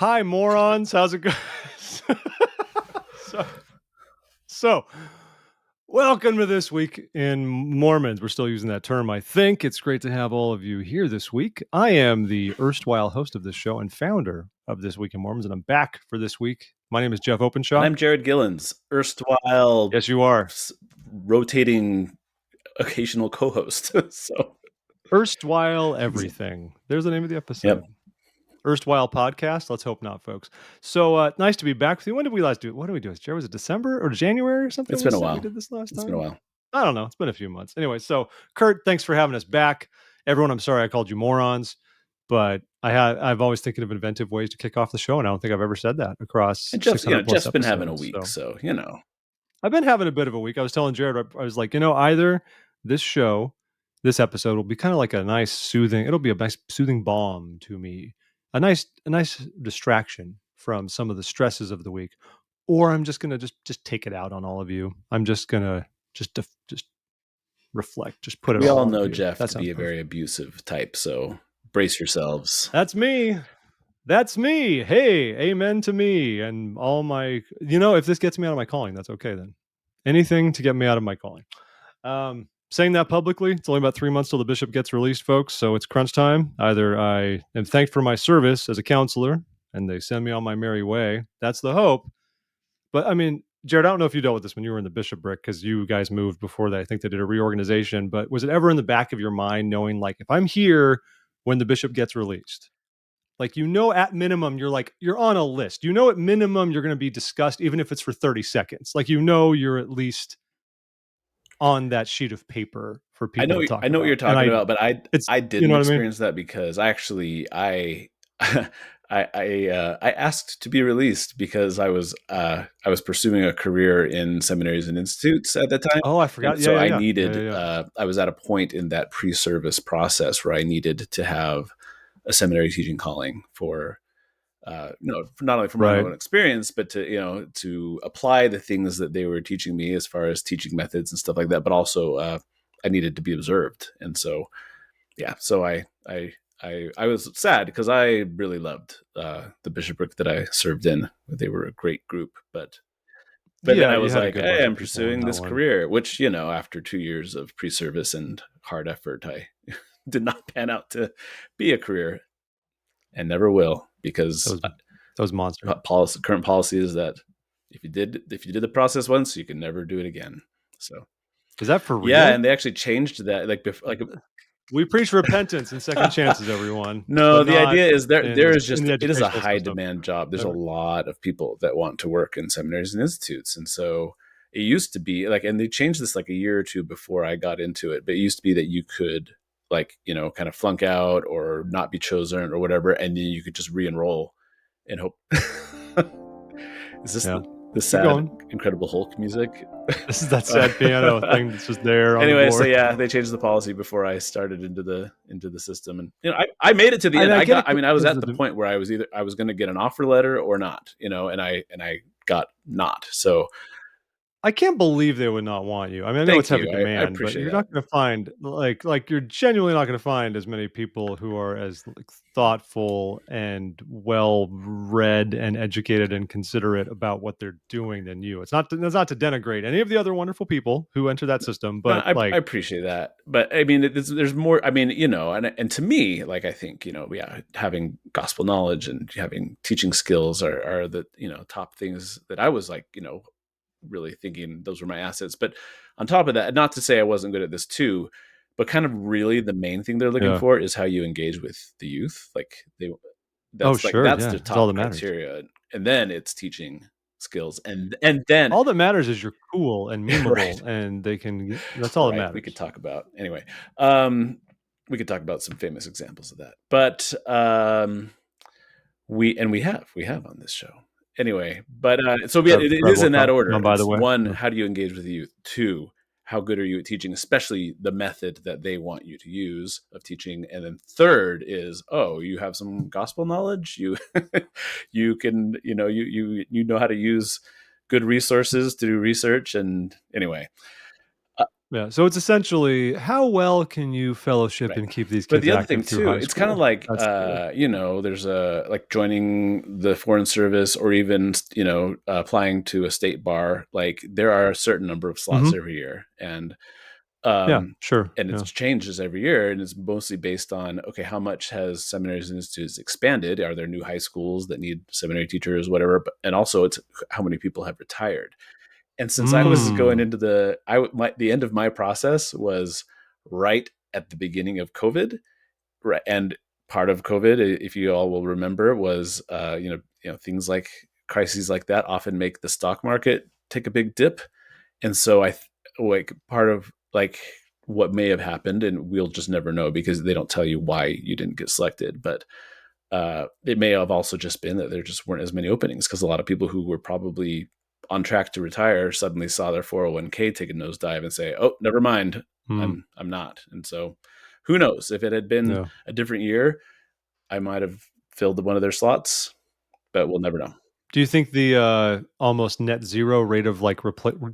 Hi, morons. How's it going? so, welcome to This Week in Mormons. We're still using that term, I think. It's great to have all of you here this week. I am the erstwhile host of this show and founder of This Week in Mormons, and I'm back for this week. My name is Jeff Openshaw. And I'm Jared Gillens, erstwhile Yes, you are. rotating occasional co-host. So Erstwhile everything. There's the name of the episode. Yep. Erstwhile podcast. Let's hope not, folks. So nice to be back with you. When did we last do it? What did we do? Jared, was it December or January or something? It's been a while. We did this last time. It's been a while. I don't know. It's been a few months. Anyway, so Kurt, thanks for having us back. Everyone, I'm sorry I called you morons, but I've always thinking of inventive ways to kick off the show, and I don't think I've ever said that across. And Jeff's been episodes, having a week, so I've been having a bit of a week. I was telling Jared, I was like, either this show, this episode will be kind of like a nice soothing. It'll be a nice soothing balm to me, a nice distraction from some of the stresses of the week, or I'm just gonna just take it out on all of you. I'm just gonna just reflect, just put it. We all on know you. Jeff to be a very abusive type, so brace yourselves. That's me. Hey, amen to me and all my. If this gets me out of my calling, that's okay then. Anything to get me out of my calling. Saying that publicly, it's only about 3 months till the bishop gets released, folks. So it's crunch time. Either I am thanked for my service as a counselor and they send me on my merry way. That's the hope. But I mean, Jared, I don't know if you dealt with this when you were in the bishopric because you guys moved before that. I think they did a reorganization. But was it ever in the back of your mind knowing, like, if I'm here when the bishop gets released, like, at minimum, you're on a list. At minimum, you're going to be discussed, even if it's for 30 seconds. Like, you're at least on that sheet of paper for people to talk about. I know what you're talking about, but I didn't experience that because I asked to be released because I was pursuing a career in seminaries and institutes at that time. Oh, I forgot. And so I needed. I was at a point in that pre-service process where I needed to have a seminary teaching calling for, not only from my own experience, but to apply the things that they were teaching me as far as teaching methods and stuff like that. But also, I needed to be observed, and so so I was sad because I really loved the bishopric that I served in. They were a great group, but then I was like, hey, I'm pursuing this career, which, after 2 years of pre-service and hard effort, I did not pan out to be a career and never will, because those monster current policy is that if you did the process once, you can never do it again. So is that for real? Yeah, and they actually changed that. We preach repentance and second chances, everyone. No, the idea is it is a high demand job. There's a lot of people that want to work in seminaries and institutes. And so it used to be and they changed this like a year or two before I got into it, but it used to be that you could kind of flunk out or not be chosen or whatever. And then you could just re-enroll and hope. Is this the sad, Incredible Hulk music? This is that sad piano thing that's just there. Anyway, so they changed the policy before I started into the system, and I made it to the end. I was at the point where I was going to get an offer letter or not, and I got not. So I can't believe they would not want you. I mean, I know it's heavy demand, but you're not going to find you're genuinely not going to find as many people who are as thoughtful and well-read and educated and considerate about what they're doing than you. It's not to denigrate any of the other wonderful people who enter that system, but I appreciate that. But I mean, there's more. I mean, and to me, I think having gospel knowledge and having teaching skills are the top things that I was really thinking those were my assets. But on top of that, not to say I wasn't good at this too, but kind of really the main thing they're looking for is how you engage with the youth. That's the top criteria. And then it's teaching skills. And then all that matters is you're cool and memeable and that's all that matters. We could talk about we could talk about some famous examples of that, but we have on this show. Anyway, but so it is in that order. By the way, 1, how do you engage with the youth? 2, how good are you at teaching, especially the method that they want you to use of teaching? And then 3rd is, you have some gospel knowledge. You you can you know how to use good resources to do research. And anyway, Yeah, so it's essentially how well can you fellowship Right. and keep these But kids the other active thing through too, high it's kind of school? like That's the there's a like joining the foreign service or even applying to a state bar. Like there are a certain number of slots Mhm. every year, Yeah, um, sure, and it yeah. changes every year, and it's mostly based on okay, how much has seminaries and institutes expanded? Are there new high schools that need seminary teachers, whatever? But and also it's how many people have retired. And since I was going Mm. into the end of my process was right at the beginning of COVID, right, and part of COVID, if you all will remember, was things like crises like that often make the stock market take a big dip, and so like part of like what may have happened, and we'll just never know because they don't tell you why you didn't get selected, but it may have also just been that there just weren't as many openings because a lot of people who were probably on track to retire suddenly saw their 401k take a nosedive and say, "Oh, never mind, Mm. I'm not." And so, who knows? If it had been Yeah. a different year, I might have filled one of their slots, but we'll never know. Do you think the, almost net zero rate of, like,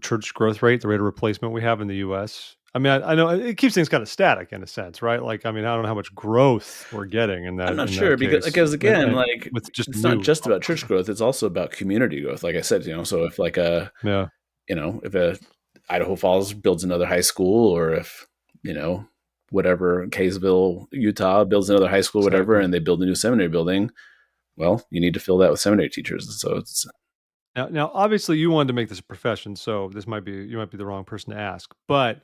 church growth rate, the rate of replacement we have in the US? I mean, I know it keeps things kinda static in a sense, right? Like, I mean, I don't know how much growth we're getting in I'm that not sure case, because again, and like with just it's not new just about church growth; it's also about community growth. Like I said, so if like Yeah, if a Idaho Falls builds another high school, or if you know whatever Kaysville, Utah builds another high school, whatever, exactly. and they build a new seminary building, well, you need to fill that with seminary teachers. So it's Now, obviously, you wanted to make this a profession, so this might be you might be the wrong person to ask, but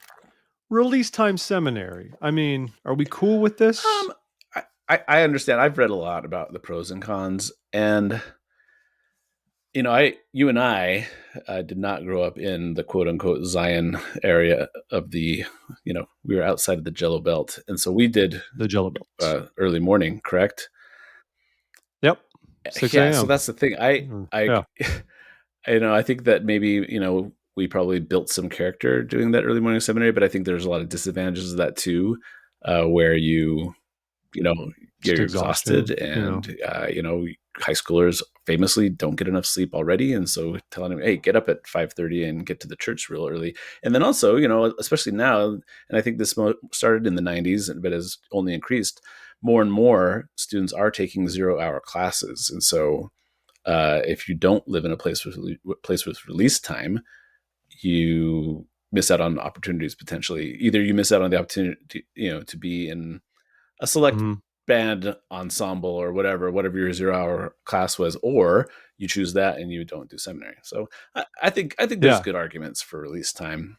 release time seminary, I mean, are we cool with this? um, I understand. I've read a lot about the pros and cons, and you and I did not grow up in the quote unquote Zion area of we were outside of the Jello Belt, and so we did The Jello belts. early morning, correct? Yep, 6 Yeah, so AM. that's the thing. I Yeah. I think that maybe we probably built some character doing that early morning seminary, but I think there's a lot of disadvantages of that too, where you know Just you're exhausted, exhaustion, you know? and high schoolers famously don't get enough sleep already, and so telling them, hey, get up at 5:30 and get to the church real early. And then also, especially now, and I think this started in the 90s but has only increased, more and more students are taking 0-hour classes, and so if you don't live in a place with release time, you miss out on opportunities potentially. Either you miss out on the opportunity to be in a select Mhm. band ensemble or whatever your 0-hour class was, or you choose that and you don't do seminary. So I think there's Yeah, good arguments for release time.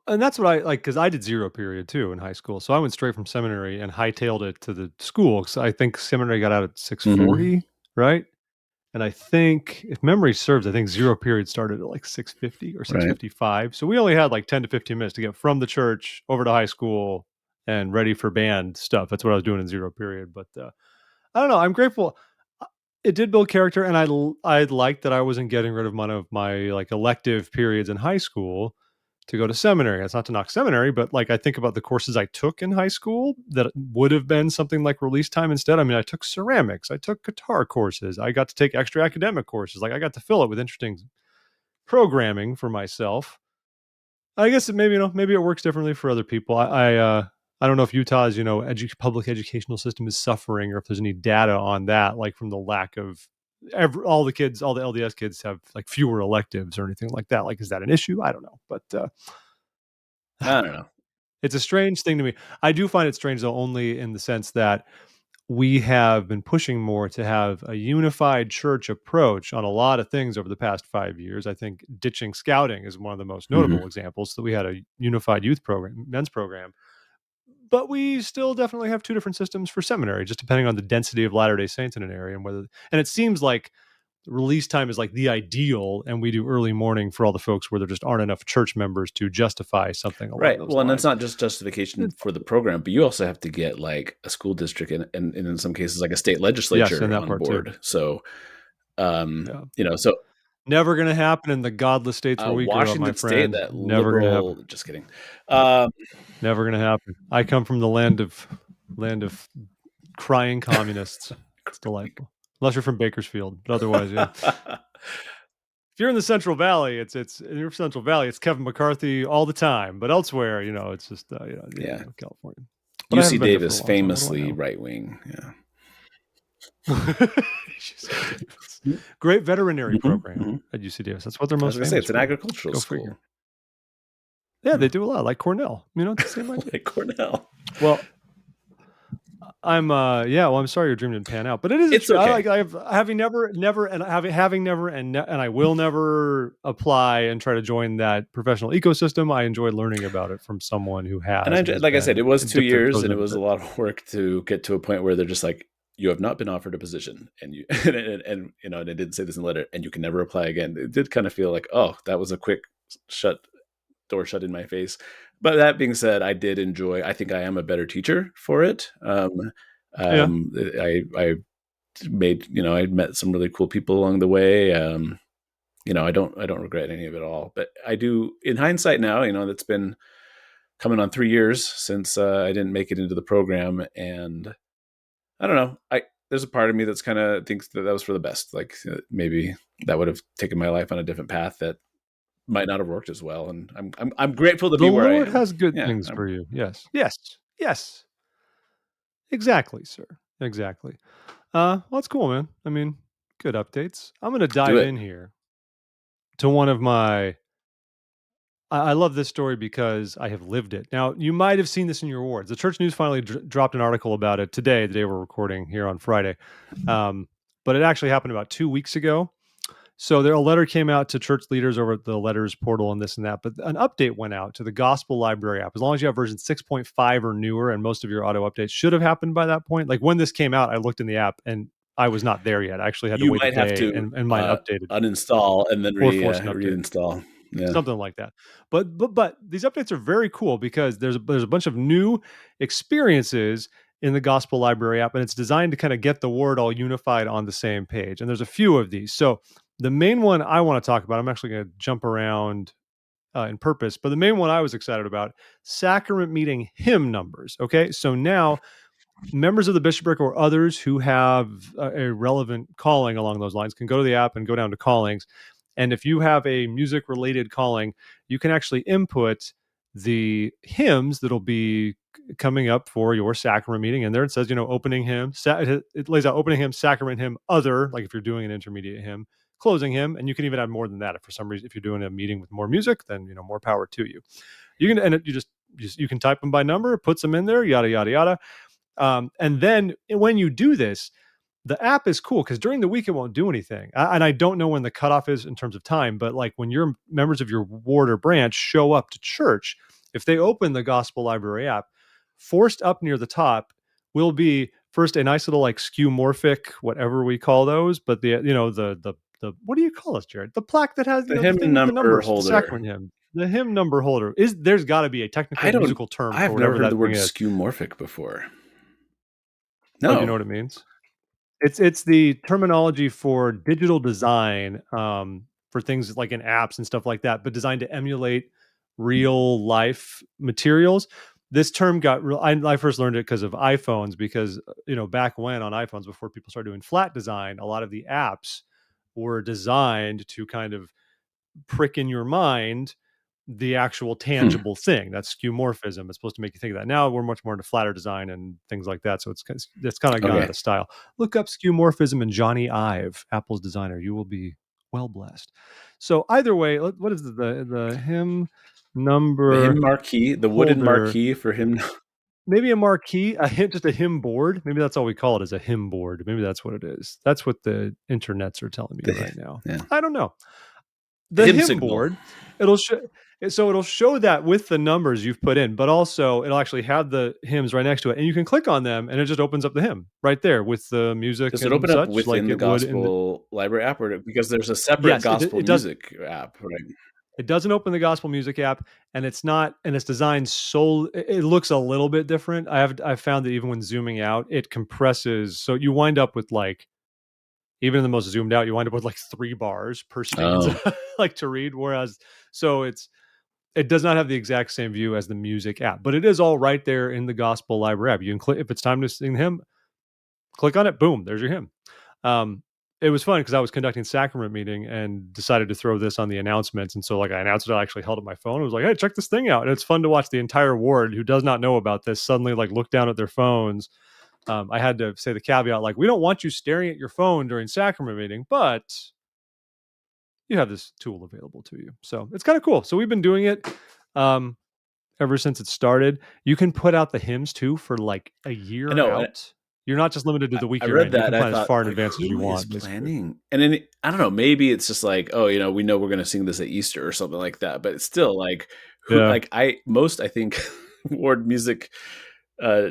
and that's what I like because I did 0 period too in high school, so I went straight from seminary and hightailed it to the school. So I think seminary got out at Mm-hmm. 6:40, right? And I think, if memory serves, I think 0 period started at, like, 6:50 or Right. 6:55, so we only had, like, 10 to 15 minutes to get from the church over to high school and ready for band stuff. That's what I was doing in 0 period, but, I don't know, I'm grateful. Uh, it did build character, and I liked that I wasn't getting rid of one of my, like, elective periods in high school to go to seminary. That's not to knock seminary, but, like, I think about the courses I took in high school that would have been something like release time instead. I mean, I took ceramics, I took guitar courses, I got to take extra academic courses, like, I got to fill it with interesting programming for myself. I guess maybe, maybe it works differently for other people. I don't know if Utah's, public educational system is suffering or if there's any data on that, like from the lack of all the LDS kids have like fewer electives or anything like that. Like, is that an issue? I don't know. But I I don't don't know. know. It's a strange thing to me. I do find it strange though, only in the sense that we have been pushing more to have a unified church approach on a lot of things over the past 5 years. I think ditching scouting is one of the most Mm-hmm. notable examples. So we had a unified youth program, men's program, but we still definitely have two different systems for seminary, just depending on the density of Latter Day Saints in an area and whether. And it seems like release time is like the ideal, and we do early morning for all the folks where there just aren't enough church members to justify something along Right. those Well, and that's lines. not just justification for the program, but you also have to get like a school district and in some cases like a state Yes, and legislature that on part too. board. So, Yeah. so Never gonna happen in the godless states where we grew up, my Washington State, friend. that Never gonna happen. liberal, just kidding. Um, Never gonna happen. I come from the land of crying communists. It's delightful. Unless you're from Bakersfield, but otherwise, yeah. if you're in the Central Valley, it's in your Central Valley, it's Kevin McCarthy all the time. But elsewhere, it's just Yeah. California. But I UC haven't been there for a Davis, long time. What do I famously know? right wing. Yeah. UC Davis. Great veterinary program Mm-hmm. at UC Davis. That's what they're I was most going to say, famous it's an for. agricultural Go figure. school. Yeah, they do a lot, like Cornell. It's the same idea. Like Cornell. Well, I'm sorry your dream didn't pan out, but it is It's true. okay. I've having never and having never and I will never apply and try to join that professional ecosystem. I enjoy learning about it from someone who And has like I said, it was 2 dipped their years toes and it into was a it. lot of work to get to a point where they're just like, you have not been offered a position, and you and and I didn't say this in the letter, and you can never apply again. It did kind of feel like, oh, that was a quick door shut in my face. But that being said, I did enjoy. I think I am a better teacher for it. Yeah. I made, I met some really cool people along the way. I don't regret any of it all. But I do, in hindsight now, that's been coming on 3 years since I didn't make it into the program, and I don't know. There's a part of me that's kind of thinks that was for the best. Like maybe that would have taken my life on a different path that might not have worked as well. And I'm grateful to The be where I Lord am. has good Yeah. things for you. Yes. Yes. Yes. Exactly, sir. Exactly. Well, that's cool, man. Good updates. I'm going to Do dive it. in here to one of my I love this story because I have lived it. Now, you might have seen this in your awards. The Church News finally dropped an article about it today, the day we're recording here on Friday. But it actually happened about 2 weeks ago. So a letter came out to church leaders over at the letters portal and this and that. But an update went out to the Gospel Library app. As long as you have version 6.5 or newer, and most of your auto updates should have happened by that point. Like when this came out, I looked in the app and I was not there yet. I actually had to You wait a might have day to and mine updated uninstall and then or force an update. reinstall. Yeah. Something like that. But these updates are very cool because there's a bunch of new experiences in the Gospel Library app, and it's designed to kind of get the word all unified on the same page. And there's a few of these. So the main one I want to talk about, I'm actually going to jump around in purpose, but the main one I was excited about: sacrament meeting hymn numbers. Okay, so now members of the bishopric or others who have a relevant calling along those lines can go to the app and go down to callings. And if you have a music related calling, you can actually input the hymns that'll be coming up for your sacrament meeting. And there it says, opening hymn, it lays out opening hymn, sacrament hymn, other, like if you're doing an intermediate hymn, closing hymn. And you can even add more than that. If for some reason, if you're doing a meeting with more music, then, more power to you. You can, and you can type them by number, puts them in there, yada, yada, yada. And then when you do this, the app is cool because during the week it won't do anything. And I don't know when the cutoff is in terms of time, but like when your members of your ward or branch show up to church, if they open the Gospel Library app, forced up near the top will be first a nice little like skeuomorphic, whatever we call those, but the what do you call this, Jared? The plaque that has The the hymn thing with the number numbers, the holder. sacrament hymn, the hymn number holder. There's got to be a technical musical term for I've never whatever heard the that thing word is. skeuomorphic before. Oh, do you know No. what it means? It's the terminology for digital design, for things like in apps and stuff like that, but designed to emulate real life materials. This term got real. I first learned it because of iPhones, because back when on iPhones, before people started doing flat design, a lot of the apps were designed to kind of prick in your mind the actual Hmm. tangible thing. That's skeuomorphism. It's supposed to make you think of that. Now we're much more into flatter design and things like that. So it's kind of gone Okay. out of style. Look up skeuomorphism and Johnny Ive, Apple's designer. You will be well blessed. So either way, what is the hymn The hymn number marquee, the wooden holder? marquee for hymn. Maybe a marquee, just a hymn board. Maybe that's all we call it, is a hymn board. Maybe that's what it is. That's what the internets are telling me right now. Yeah. I don't know. The The hymn hymn signal. board, it'll show it'll show that with the numbers you've put in, but also it'll actually have the hymns right next to it, and you can click on them and it just opens up the hymn right there with the music Does it and open up such, within like the it would in the gospel library app, or because there's a separate yes, gospel it does. music app, right? It doesn't open the gospel music app, and it's designed so it looks a little bit different. I've found that even when zooming out, it compresses, so you wind up with like, even in the most zoomed out, you wind up with like 3 bars per stanza, Oh, like to read, whereas so it does not have the exact same view as the music app, but it is all right there in the Gospel Library app. You can click if it's time to sing the hymn, click on it, boom, there's your hymn. Um, it was fun because I was conducting sacrament meeting and decided to throw this on the announcements. And so like I announced it, I actually held up my phone. It was like, hey, check this thing out. And it's fun to watch the entire ward who does not know about this suddenly like look down at their phones. I had to say the caveat, like, we don't want you staring at your phone during sacrament meeting, but you have this tool available to you. So it's kind of cool. So we've been doing it ever since it started. You can put out the hymns too for like a I year know. out. You're not just limited to the week I you're read in. You that can and I plan as thought, far in like, advance as you who is want, basically. planning? And then I don't know, maybe it's just like, oh, we know we're going to sing this at Easter or something like that. But it's still like, who, Yeah. like I think ward music uh,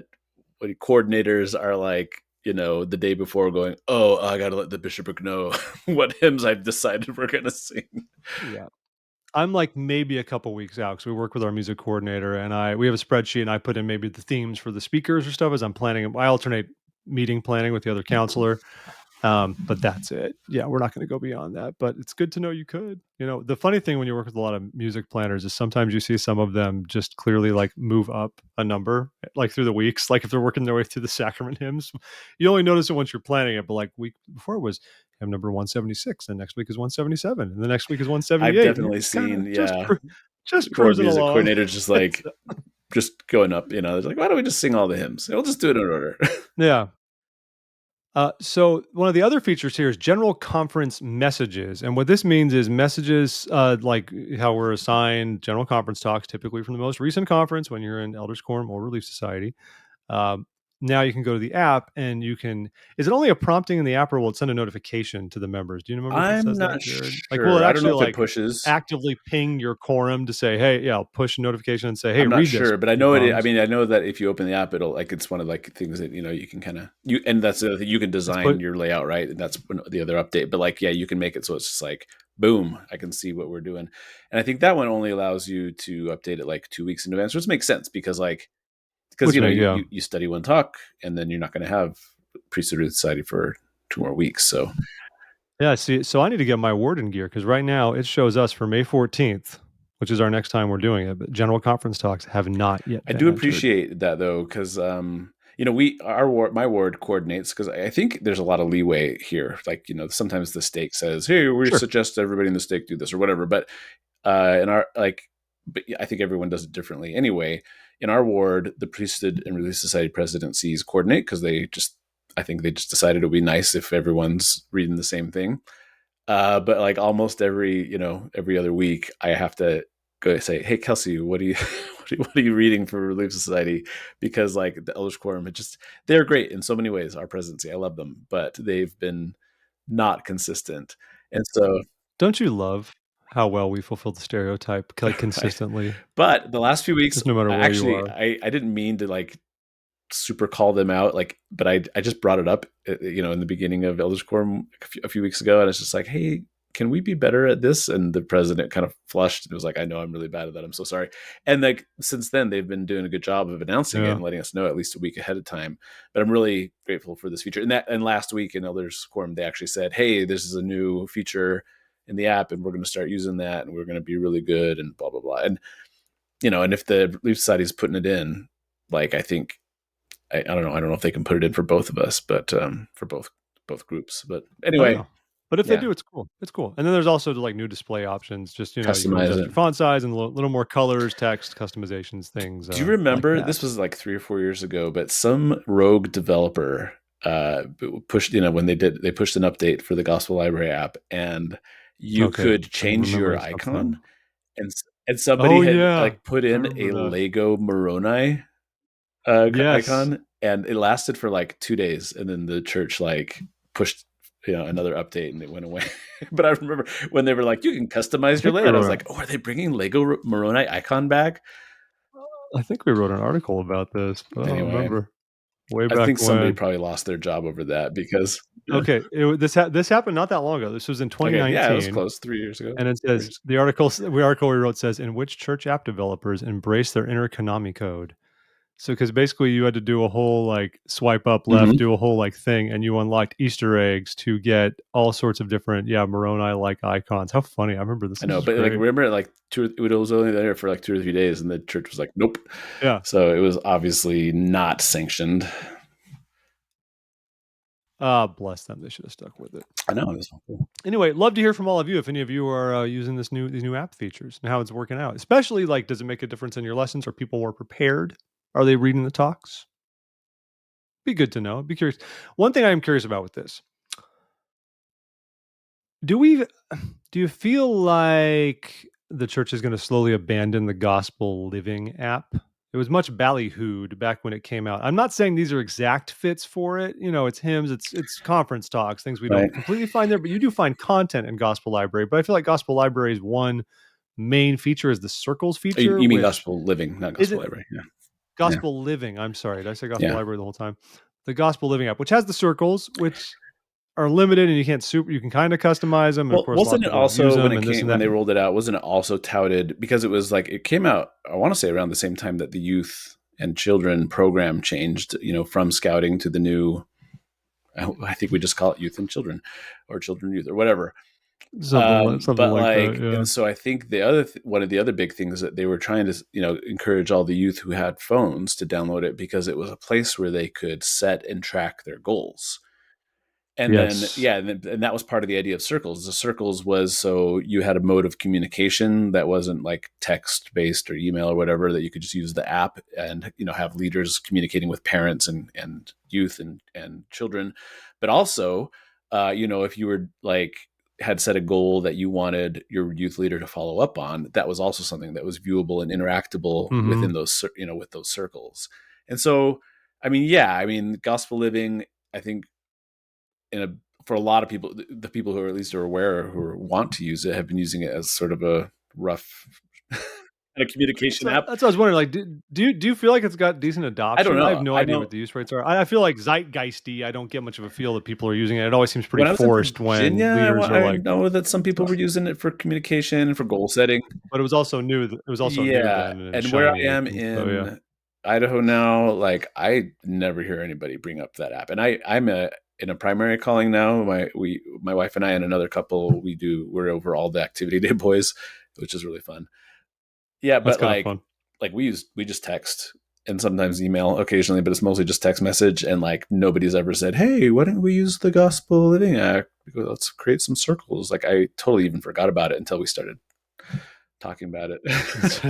coordinators are like, the day before going, oh, I got to let the bishopric know what hymns I've decided we're going to sing. Yeah. I'm like maybe a couple weeks out because we work with our music coordinator and we have a spreadsheet and I put in maybe the themes for the speakers or stuff as I'm planning. I alternate meeting planning with the other counselor. But that's it. Yeah, we're not going to go beyond that. But it's good to know you could. The funny thing when you work with a lot of music planners is sometimes you see some of them just clearly like move up a number like through the weeks. Like if they're working their way through the sacrament hymns, you only notice it once you're planning it. But like week before it was hymn number 176, and next week is 177, and the next week is I've 178, and you're definitely just kind of seen, yeah, just ward cruising music along. coordinators just like, just going up, they're like, why don't we just sing all the hymns? We'll just do it in order. Yeah. So one of the other features here is general conference messages, and what this means is messages like how we're assigned general conference talks, typically from the most recent conference when you're in Elders Quorum or Relief Society. Um, Now you can go to the app and you can. Is it only a prompting in the app, or will it send a notification to the members? Do you remember if it I'm says that, not Jared? Like, will it sure. I don't know actually if it like pushes. actively ping your quorum to say, "Hey, yeah, I'll push a notification and say, hey, I'm not read this, sure, but I you know it. I bums." mean, I know that if you open the app, it'll like it's one of like things that you can kind of and that's the other thing, you can It's design put. your layout, right? And that's the other update. But like, yeah, you can make it so it's just like boom, I can see what we're doing. And I think that one only allows you to update it like 2 weeks in advance, which makes sense because Which may, yeah. you study one talk and then you're not going to have priesthood society for 2 more weeks. So Yeah, see, so I need to get my warden gear because right now it shows us for May 14th, which is our next time we're doing it. But general conference talks have not yet I been do entered. appreciate that though, because my ward coordinates because I think there's a lot of leeway here. Like sometimes the stake says, "Hey, we Sure. suggest everybody in the stake do this or whatever," but in our but I think everyone does it differently anyway. In our ward, the priesthood and relief society presidencies coordinate because I think they just decided it would be nice if everyone's reading the same thing. But like almost every other week, I have to go say, "Hey, Kelsey, what do you what are you reading for Relief Society?" Because like the Elders Quorum, they're great in so many ways. Our presidency, I love them, but they've been not consistent, and so Don't you love how well we fulfill the stereotype like right. consistently, But the last few weeks, just no matter where you are? I didn't mean to like super call them out, like, but I just brought it up, in the beginning of Elders Quorum a few weeks ago, and it's just like, hey, can we be better at this? And the president kind of flushed and was like, I know I'm really bad at that. I'm so sorry. And like since then, they've been doing a good job of announcing it Yeah. and letting us know at least a week ahead of time. But I'm really grateful for this feature. And last week in Elders Quorum, they actually said, hey, this is a new feature in the app, and we're going to start using that, and we're going to be really good, and blah blah blah. And and if the Relief Society is putting it in, like I think I don't know. I don't know if they can put it in for both of us, but for both groups. But Oh anyway, yeah. But if they yeah, do, it's cool. It's cool. And then there's also like new display options. Just you can customize adjust it. your font size and a little more colors, text customizations, things Do you like remember that. this was like 3 or 4 years ago? But some rogue developer pushed when they pushed an update for the Gospel Library app, and you Okay, could I'm change your remembering stuff now. icon, and and somebody Oh had yeah, like put I in remember a that. Lego Moroni Yes. icon, and it lasted for like 2 days, and then the church like pushed another update, and it went away. But I remember when they were like, "You can I customize your think we layout." I was wrote. like, "Oh, are they bringing Lego Moroni icon back?" I think we wrote an article about this, but I don't Anyway, remember way I back think somebody when. probably lost their job over that because yeah. Okay, this happened not that long ago. This was in Okay, yeah, it was 2019, close 3 years ago. and it 4 says years. the article we wrote says in which church app developers embrace their inner Konami code. So, because basically you had to do a whole like swipe up left, Mm-hmm. do a whole like thing, and you unlocked Easter eggs to get all sorts of different, Moroni like icons. How funny! I remember this. I This know, is but like great. remember, like it was only there for like 2 or 3 days, and the church was like, "Nope." Yeah. So it was obviously not sanctioned. Bless them. They should have stuck with it. I know. That's cool. Anyway, love to hear from all of you if any of you are using these new app features and how it's working out. Especially, like, does it make a difference in your lessons? Are people more prepared? Are they reading the talks? Be good to know. Be curious. One thing I am curious about with this: do we? Do you feel like the church is going to slowly abandon the Gospel Living app? It was much ballyhooed back when it came out. I'm not saying these are exact fits for it. You know, it's hymns, it's conference talks, things we Right. don't completely find there, but you do find content in Gospel Library. But I feel like Gospel Library's one main feature is the circles feature, You mean which Gospel Living, not Gospel isn't Library? Yeah. Yeah. Gospel Living. I'm sorry, did I say Gospel Yeah. Library the whole time? The Gospel Living app, which has the circles, which are limited and you can kind of customize them. And of Well, course, a lot of wasn't it people don't use also them and this and when that. they rolled it out? Wasn't it also touted because it was like it came out? I want to say around the same time that the youth and children program changed. From scouting to the new. I think we just call it youth and children, or children youth or whatever. Something But like that, like, yeah. and so I think one of the other big things that they were trying to encourage all the youth who had phones to download it because it was a place where they could set and track their goals. And then, Yes. yeah, and that was part of the idea of circles. The circles was so you had a mode of communication that wasn't like text based or email or whatever, that you could just use the app and have leaders communicating with parents and youth and children. But also, if you were like had set a goal that you wanted your youth leader to follow up on, that was also something that was viewable and interactable Mhm. within those with those circles. And so, I mean, yeah, I mean, gospel living, I think in a for a lot of people, the people who are at least are aware or who want to use it have been using it as sort of a rough kind of communication app. That's what I was wondering, like, do you feel like it's got decent I don't adoption? I have know. no I idea what don't. the use rates are. I feel like zeitgeisty, I don't get much of a feel that people are using it. It always seems pretty When I was in forced Virginia, when leaders are I like, know that some people were using it for communication and for goal setting. but it was also new Yeah, then and and where I shiny, am and so, yeah. in Idaho now, like I never hear anybody bring up that app. And I'm in a primary calling now. My wife and I and another couple, we're over all the activity day boys, which is really fun. Yeah, That's but kinda fun. like we just text and sometimes email occasionally, but it's mostly just text message. And like nobody's ever said, "Hey, why don't we use the Gospel Living Act? Let's create some circles." Like I totally even forgot about it until we started talking about it.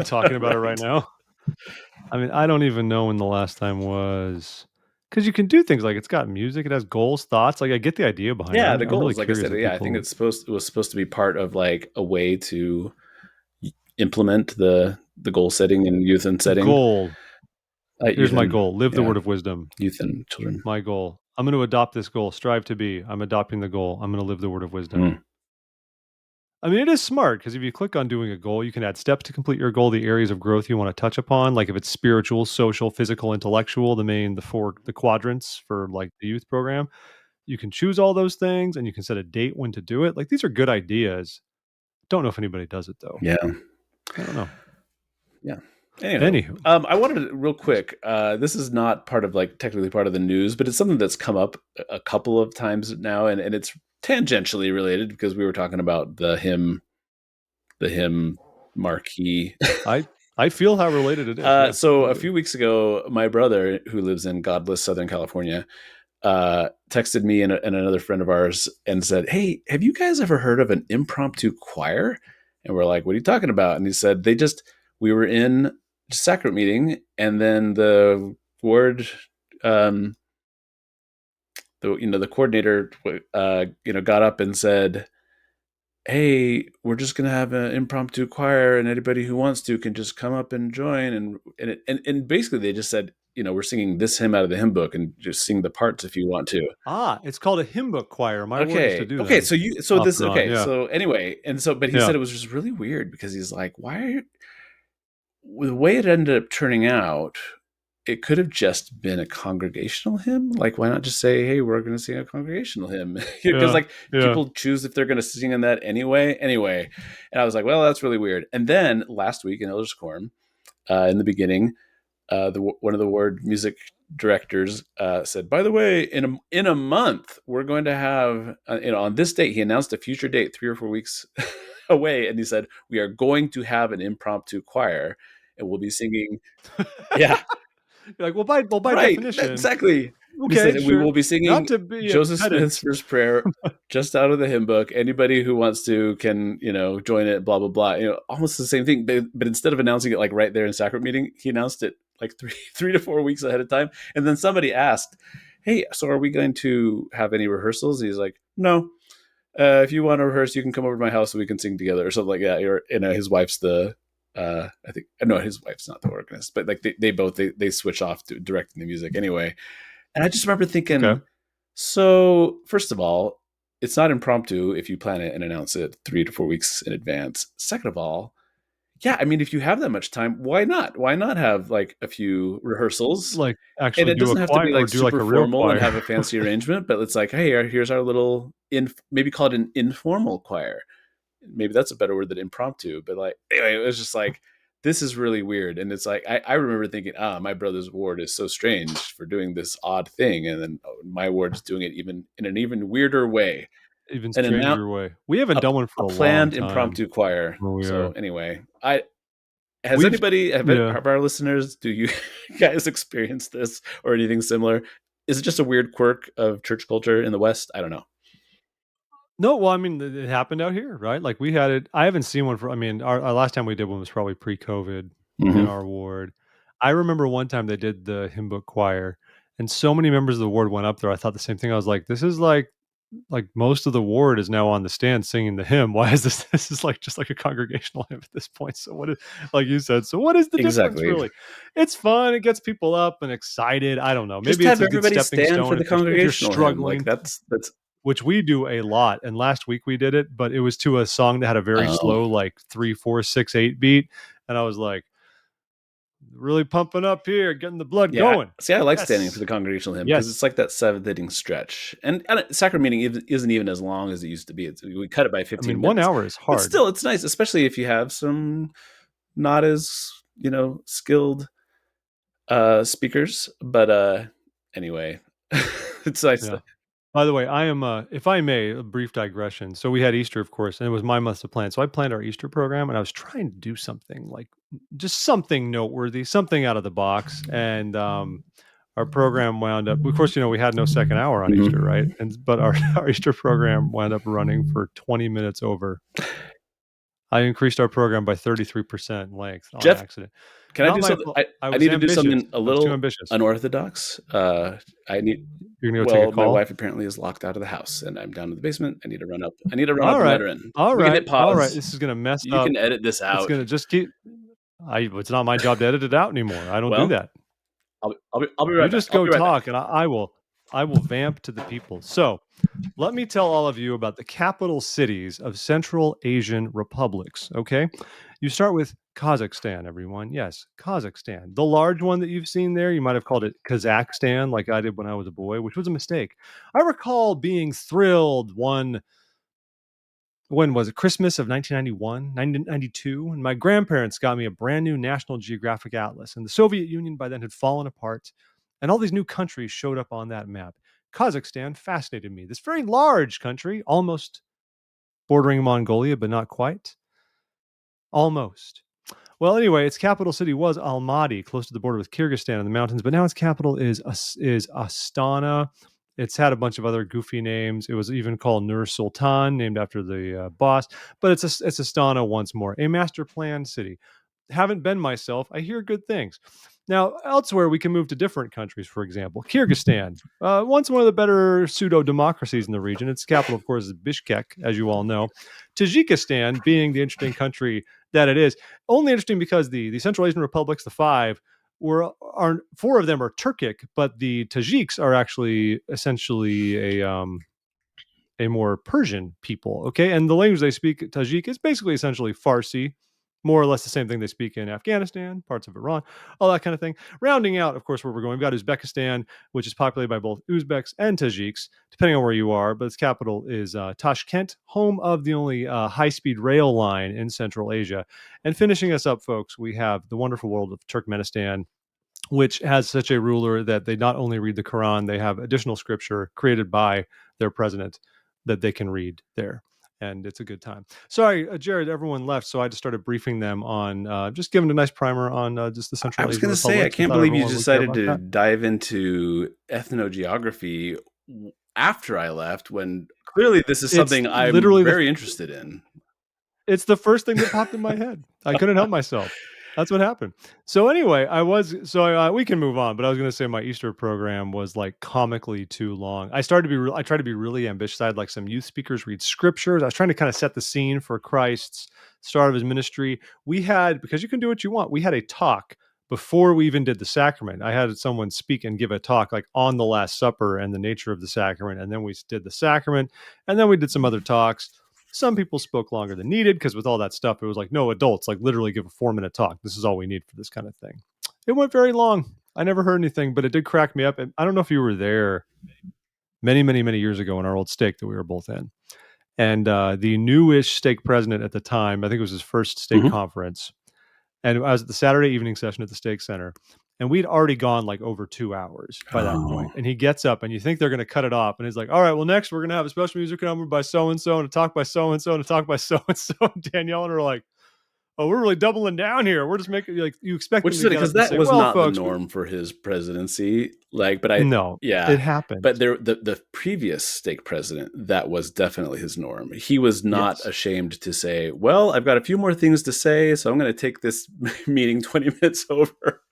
Talking about it right Right. now. I mean, I don't even know when the last time was, because you can do things like it's got music, it has goals, thoughts, like, I get the idea behind it. Yeah, I'm the I'm really goals, like I curious said, if yeah, I think people it was supposed to be part of like a way to implement the goal setting and youth and setting. goal. Here's Youth my and goal, live the yeah, word of wisdom. youth and children. My goal. I'm going to adopt this goal. Strive to be. I'm adopting the goal. I'm going to live the word of wisdom. Mm, I mean, it is smart because if you click on doing a goal, you can add steps to complete your goal, the areas of growth you want to touch upon. Like if it's spiritual, social, physical, intellectual, the quadrants for like the youth program, you can choose all those things and you can set a date when to do it. Like these are good ideas. Don't know if anybody does it though. yeah, I don't know. yeah. Anywho, Anywho, I wanted to real quick. This is not part of like technically part of the news, but it's something that's come up a couple of times now, and it's tangentially related because we were talking about the hymn marquee. I I feel how related it is. Yeah, So a totally. few weeks ago, my brother, who lives in godless Southern California, texted me and another friend of ours and said, "Hey, have you guys ever heard of an impromptu choir?" And we're like, "What are you talking about?" And he said, we were in a sacrament meeting, and then the ward, um, the coordinator, got up and said, "Hey, we're just gonna have an impromptu choir, and anybody who wants to can just come up and join." And basically, they just said, "We're singing this hymn out of the hymn book, and just sing the parts if you want to." It's called a hymn book choir. My ward used to Okay, do okay. them So you, so off this, and on. okay. Yeah, So anyway, but he said yeah. it was just really weird because he's like, "Why are the way it ended up turning out?" It could have just been a congregational hymn. Like, why not just say, "Hey, we're going to sing a congregational hymn"? Because Yeah, like yeah. people choose if they're going to sing in that anyway. Anyway, and I was like, well, that's really weird. And then last week in Elders Quorum, in the beginning, one of the ward music directors said, "By the way, in a month, we're going to have on this date." He announced a future date, 3 or 4 weeks away, and he said, "We are going to have an impromptu choir, and we'll be singing." Yeah, You're like, well, by right. definition, Exactly. He said, Okay, "We will sure. be Not singing to be a Joseph pedant. Smith's first prayer just out of the hymn book. Anybody who wants to can, join it, blah, blah, blah." Almost the same thing. But instead of announcing it like right there in sacrament meeting, he announced it like three to 4 weeks ahead of time. And then somebody asked, "Hey, so are we going to have any rehearsals?" He's like, "No. If you want to rehearse, you can come over to my house and we can sing together," or something like that. Or, his wife's I think, no, his wife's not the organist, but like they both, they switch off to directing the music anyway. And I just remember Okay. thinking, so first of all, it's not impromptu if you plan it and announce it 3 to 4 weeks in advance. Second of all, yeah, I mean, if you have that much time, why not? Why not have like a few rehearsals? Like, And actually it do a doesn't have to choir be or like do, like, super a real formal and choir. have a fancy arrangement, but it's like, hey, here's our little maybe call it an informal choir. Maybe that's a better word than impromptu. But like, anyway, it was just like, this is really weird. And it's like, I remember thinking, my brother's ward is so strange for doing this odd thing. And then my ward is doing it even in an even weirder way. Even And now stranger way. We haven't a, done one a for a long planned time impromptu choir. where we So are. anyway, I has We've anybody Yeah. have our listeners, do you guys experience this or anything similar? Is it just a weird quirk of church culture in the West? I don't know. No, well, I mean, it happened out here, right? Like, we had it. I haven't seen one for I mean, our last time we did one was probably pre-COVID in Hmm. our ward. I remember one time they did the hymn book choir, and so many members of the ward went up there, I thought the same thing. I was like, "This is like most of the ward is now on the stand singing the hymn. Why is this this is like just like a congregational hymn at this point." So what is like you said, so what is the difference Exactly. really? It's fun, it gets people up and excited. I don't know. Just Maybe it's have a good everybody stepping stand for stone the if you're congregational hymn. Like struggling, that's which we do a lot. And last week we did it, but it was to a song that had a very oh slow, like 3, 4, 6, 8 beat. And I was like, really pumping up here, getting the blood yeah. going. See, I like standing for Yes. the congregational hymn because it's Yes. like that seventh inning stretch, and sacrament meeting isn't even as long as it used to be. We cut it by I 15 mean, 1 minutes, hour is but hard. still, it's nice, especially if you have some not as skilled speakers. But anyway, it's nice. Yeah. By the way, I am, if I may, a brief digression. So we had Easter, of course, and it was my month to plan. So I planned our Easter program, and I was trying to do something like just something noteworthy, something out of the box. And our program wound up, of course, we had no second hour on Easter, Mhm. right? And but our, our Easter program wound up running for 20 minutes over. I increased our program by 33% in length on Jeff, accident. can I Not do my something? fault. I, I I was need to do ambitious. something a I was too little ambitious. unorthodox. I need. You're gonna go take a Well, my call. wife apparently is locked out of the house, and I'm down in the basement. I need to run up. I need to run up All and let right. her in. All We can right. hit All right. pause. This is gonna mess You up. can edit this It's out. gonna just keep. It's not my job to edit it out anymore. I don't do Well, that. I'll be You right back. just I'll go be right back. talk, and I will vamp to the people. So let me tell all of you about the capital cities of Central Asian republics. Okay, you start with Kazakhstan. Everyone, yes, Kazakhstan, the large one that you've seen there. You might have called it Kazakhstan, like I did when I was a boy, which was a mistake. I recall being thrilled one when was it? Christmas of 1991, 1992, and my grandparents got me a brand new National Geographic Atlas. And the Soviet Union by then had fallen apart, and all these new countries showed up on that map. Kazakhstan fascinated me. This very large country, almost bordering Mongolia, but not quite. Almost. Well, anyway, its capital city was Almaty, close to the border with Kyrgyzstan in the mountains, but now its capital is Astana. It's had a bunch of other goofy names. It was even called Nur Sultan, named after the boss. But it's Astana once more, a master planned city. Haven't been myself. I hear good things. Now, elsewhere, we can move to different countries, for example. Kyrgyzstan, once one of the better pseudo democracies in the region. Its capital, of course, is Bishkek, as you all know. Tajikistan, being the interesting country that it is, only interesting because the Central Asian republics, the five, are four of them are Turkic, but the Tajiks are actually essentially a more Persian people. Okay, and the language they speak, Tajik, is basically essentially Farsi, more or less the same thing they speak in Afghanistan, parts of Iran, all that kind of thing. Rounding out, of course, where we're going, we've got Uzbekistan, which is populated by both Uzbeks and Tajiks, depending on where you are. But its capital is Tashkent, home of the only high-speed rail line in Central Asia. And finishing us up, folks, we have the wonderful world of Turkmenistan, which has such a ruler that they not only read the Quran, they have additional scripture created by their president that they can read there. and it's a good time. Sorry, Jared, everyone left, so I just started briefing them on just giving a nice primer on just the I Central was Asian going to say, I republics. I can't thought believe you everyone would care decided about to that. dive into ethnogeography after I left, when clearly this is It's something I'm literally very interested in. it's the first thing that popped in my head. I couldn't help myself. That's what happened. So anyway, we can move on, but I was going to say my Easter program was like comically too long. I tried to be really ambitious. I had like some youth speakers read scriptures. I was trying to kind of set the scene for Christ's start of his ministry. We had, because you can do what you want, we had a talk before we even did the sacrament. I had someone speak and give a talk like on the Last Supper and the nature of the sacrament, and then we did the sacrament, and then we did some other talks. Some people spoke longer than needed because with all that stuff, it was like, no, adults, like literally give a 4-minute talk. This is all we need for this kind of thing. It went very long. I never heard anything, but it did crack me up. And I don't know if you were there many, many, many years ago in our old stake that we were both in. And the newish stake president at the time, I think it was his first stake Mhm. conference. And I was at the Saturday evening session at the stake center. And we'd already gone like over 2 hours by that Oh. point. And he gets up and you think they're going to cut it off. And he's like, all right, well, next we're going to have a special music number by so and so and a talk by so and so and a talk by so and so. Danielle and her are like, oh, we're really doubling down here. We're just making like you expect Which him is to funny get because up and that say, was well, not the folks, norm for his presidency. Like, no, yeah, it happened. but the previous stake president, that was definitely his norm. He was not Yes. ashamed to say, well, I've got a few more things to say, so I'm going to take this meeting 20 minutes over.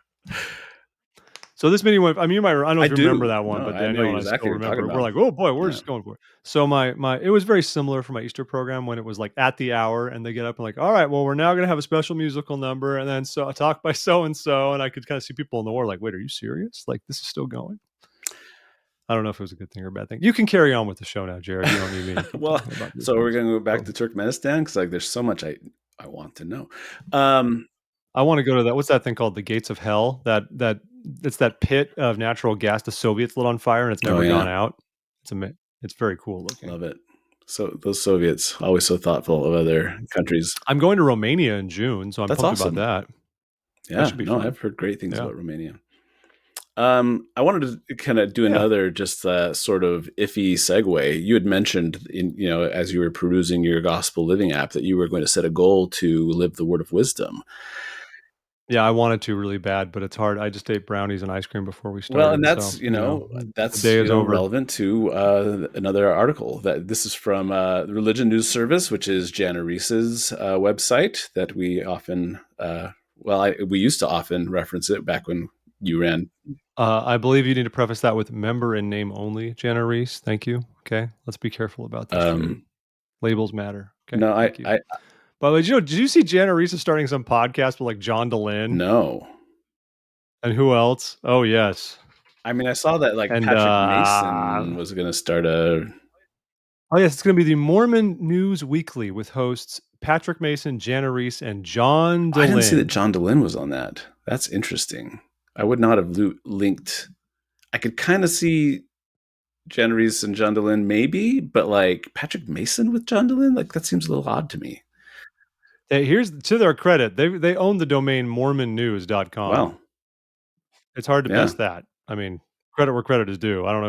So this meeting went. I mean, I don't know I if you remember do. that one, No, but I know Danielle and I still exactly what you're talking remember it. We're about. like, oh boy, we're Yeah. just going for it. So my it was very similar for my Easter program when it was like at the hour, and they get up and like, all right, well, we're now going to have a special musical number, and then so a talk by so and so, and I could kind of see people in the war like, wait, are you serious? Like this is still going? I don't know if it was a good thing or a bad thing. You can carry on with the show now, Jared. You don't need me to keep Well, talking about these so we're things. going to go back So to Turkmenistan because like there's so much I want to know. Um, I want to go to that. What's that thing called? The Gates of Hell. That it's that pit of natural gas the Soviets lit on fire and it's oh never gone yeah, out. It's very cool looking. love it. So those Soviets always so thoughtful of other countries. I'm going to Romania in June, so I'm That's pumped about awesome. that. That Yeah, should be no, fun. I've heard great things Yeah. about Romania. I wanted to kind of do Yeah. another just sort of iffy segue. You had mentioned, as you were perusing your Gospel Living app, that you were going to set a goal to live the word of wisdom. Yeah, I wanted to really bad, but it's hard. I just ate brownies and ice cream before we Well, and started, so that's the day is over. relevant to another article that this is from the Religion News Service, which is Jana Reese's website that we often, we used to often reference it back when you ran. I believe you need to preface that with member and name only, Jana Reese. Thank you. Okay, let's be careful about this, Jared. Labels matter. Okay, No, thank you. I By the way, did you see Jana Reese is starting some podcast with like John DeLynn no. and who else? Oh yes, I mean, I saw that like and Patrick Mason was going to start a. oh yes, it's going to be the Mormon News Weekly with hosts Patrick Mason, Jana Reese, and John I didn't see that DeLynn. John DeLynn was on that. That's interesting. I would not have linked. I could kind of see Jen Reese and John DeLynn maybe, but like Patrick Mason with John DeLynn, like that seems a little odd to me. Here's to their credit, they own the domain mormonnews.com. Wow. It's hard to Yeah. miss that. I mean, credit where credit is due. I don't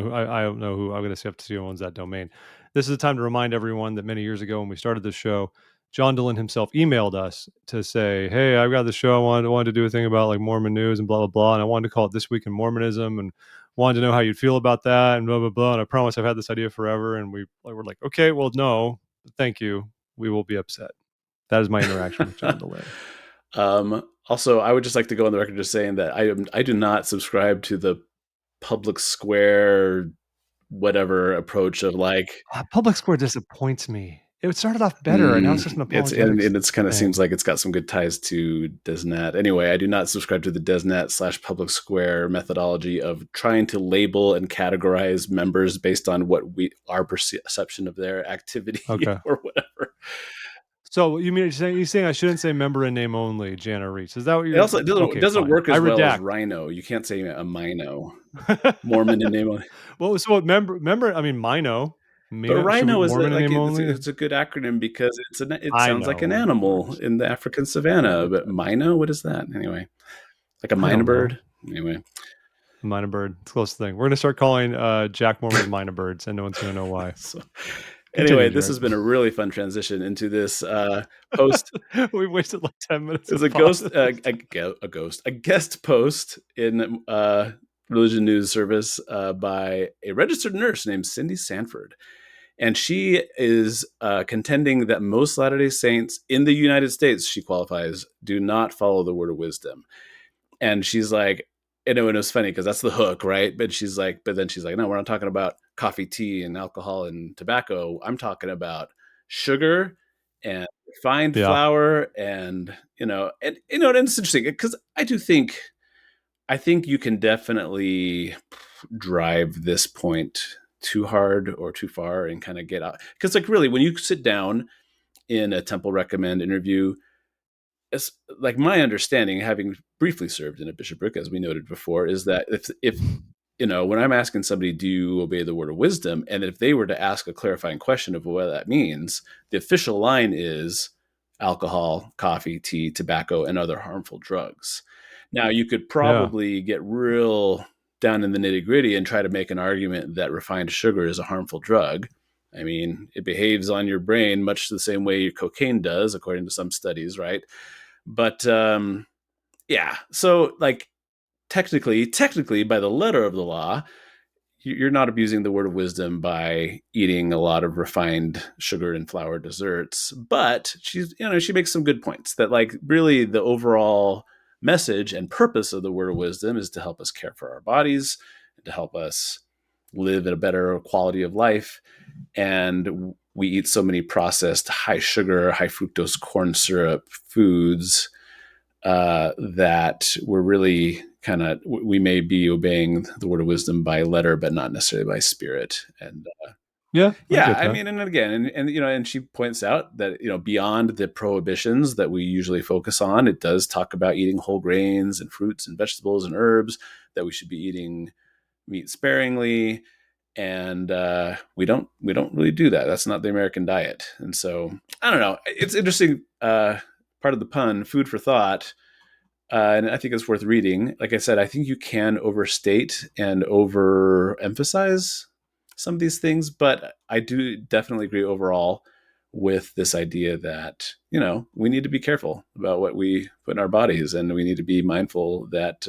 know who I'm going to have to see who owns that domain. This is a time to remind everyone that many years ago when we started this show, John DeLynn himself emailed us to say, "Hey, I've got the show. I wanted to do a thing about like Mormon news and blah blah blah, and I wanted to call it This Week in Mormonism and wanted to know how you'd feel about that and blah blah blah. And I promise I've had this idea forever." And we're like, "Okay, well, no, thank you. We will be upset." That is my interaction with John DeLynn. Also, I would just like to go on the record just saying that I do not subscribe to the public square whatever approach of like Public Square disappoints me. It started off better, and now it's just an apologetics and it's kind of thing. seems like it's got some good ties to DesNet. Anyway, I do not subscribe to the DesNet / Public Square methodology of trying to label and categorize members based on what our perception of their activity Okay. or whatever. So you're saying I shouldn't say member and name only, Jana Reese? Is that what you're? It also doesn't work as well as redact. Rhino. You can't say a Mino. Mormon in name only. Well, so member. I mean, Mino. But Should we rhino is Mormon and like name only? it's a good acronym because it I sounds like an know, of animal course. in the African I savannah. get But that. Mino, what is that anyway? Like a I minor don't know. bird? Anyway. Minor bird. It's the closest thing. We're gonna start calling Jack Mormon's minor birds, and no one's gonna know why. So Anyway, Continue, this Jared. has been a really fun transition into this post. We've wasted like 10 minutes There's of pauses. a guest post in Religion News Service by a registered nurse named Cindy Sanford. And she is contending that most Latter-day Saints in the United States, she qualifies, do not follow the word of wisdom. And she's like, and it was funny because that's the hook, right? But then she's like, no, we're not talking about coffee, tea, and alcohol and tobacco. I'm talking about sugar and refined Yeah. flour, and and it's interesting because I think you can definitely drive this point too hard or too far and kind of get out. Because like really, when you sit down in a Temple Recommend interview, it's like my understanding, having briefly served in a bishopric, as we noted before, is that if when I'm asking somebody, do you obey the word of wisdom? And if they were to ask a clarifying question of what that means, the official line is alcohol, coffee, tea, tobacco, and other harmful drugs. Now, you could Yeah. probably get real down in the nitty gritty and try to make an argument that refined sugar is a harmful drug. I mean, it behaves on your brain much the same way cocaine does, according to some studies, right? But yeah, so like technically, by the letter of the law, you're not abusing the word of wisdom by eating a lot of refined sugar and flour desserts. But she makes some good points that like really the overall message and purpose of the word of wisdom is to help us care for our bodies, to help us live in a better quality of life. And we eat so many processed high sugar, high fructose corn syrup foods that we're really we may be obeying the word of wisdom by letter, but not necessarily by spirit. And Yeah, I yeah, get I that. mean, and again, and she points out that beyond the prohibitions that we usually focus on, it does talk about eating whole grains and fruits and vegetables and herbs, that we should be eating meat sparingly, and we don't really do that. That's not the American diet. And so I don't know. It's interesting. Part of the pun, food for thought. And I think it's worth reading. Like I said, I think you can overstate and overemphasize some of these things, but I do definitely agree overall with this idea that we need to be careful about what we put in our bodies, and we need to be mindful that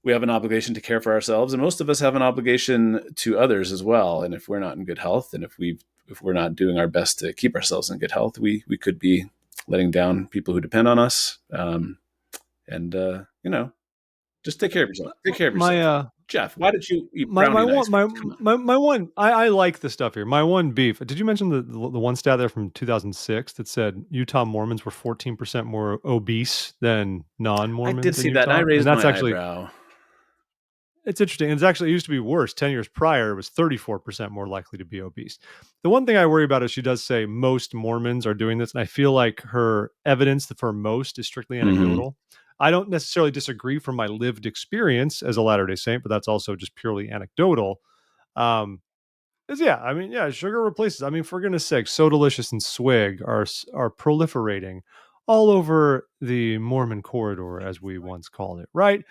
we have an obligation to care for ourselves, and most of us have an obligation to others as well. And if we're not in good health, and if we're not doing our best to keep ourselves in good health, we could be letting down people who depend on us. And just take care of yourself. Take care of My yourself. Jeff, why did you eat my brownie and ice one cream? Come on. my one I like the stuff here. My one beef. Did you mention the one stat there from 2006 that said Utah Mormons were 14% more obese than I did non-Mormons in see that, and I Utah? And raised that's my actually eyebrow. it's interesting. It's actually it used to be worse. 10 years prior, it was 34% more likely to be obese. The one thing I worry about is she does say most Mormons are doing this, and I feel like her evidence for most is strictly Mm-hmm. anecdotal. I don't necessarily disagree from my lived experience as a Latter-day Saint, but that's also just purely anecdotal. Um, is yeah, I mean, yeah, sugar replaces. I mean, for goodness sake, So Delicious and Swig are proliferating all over the Mormon corridor, as we once called it, right?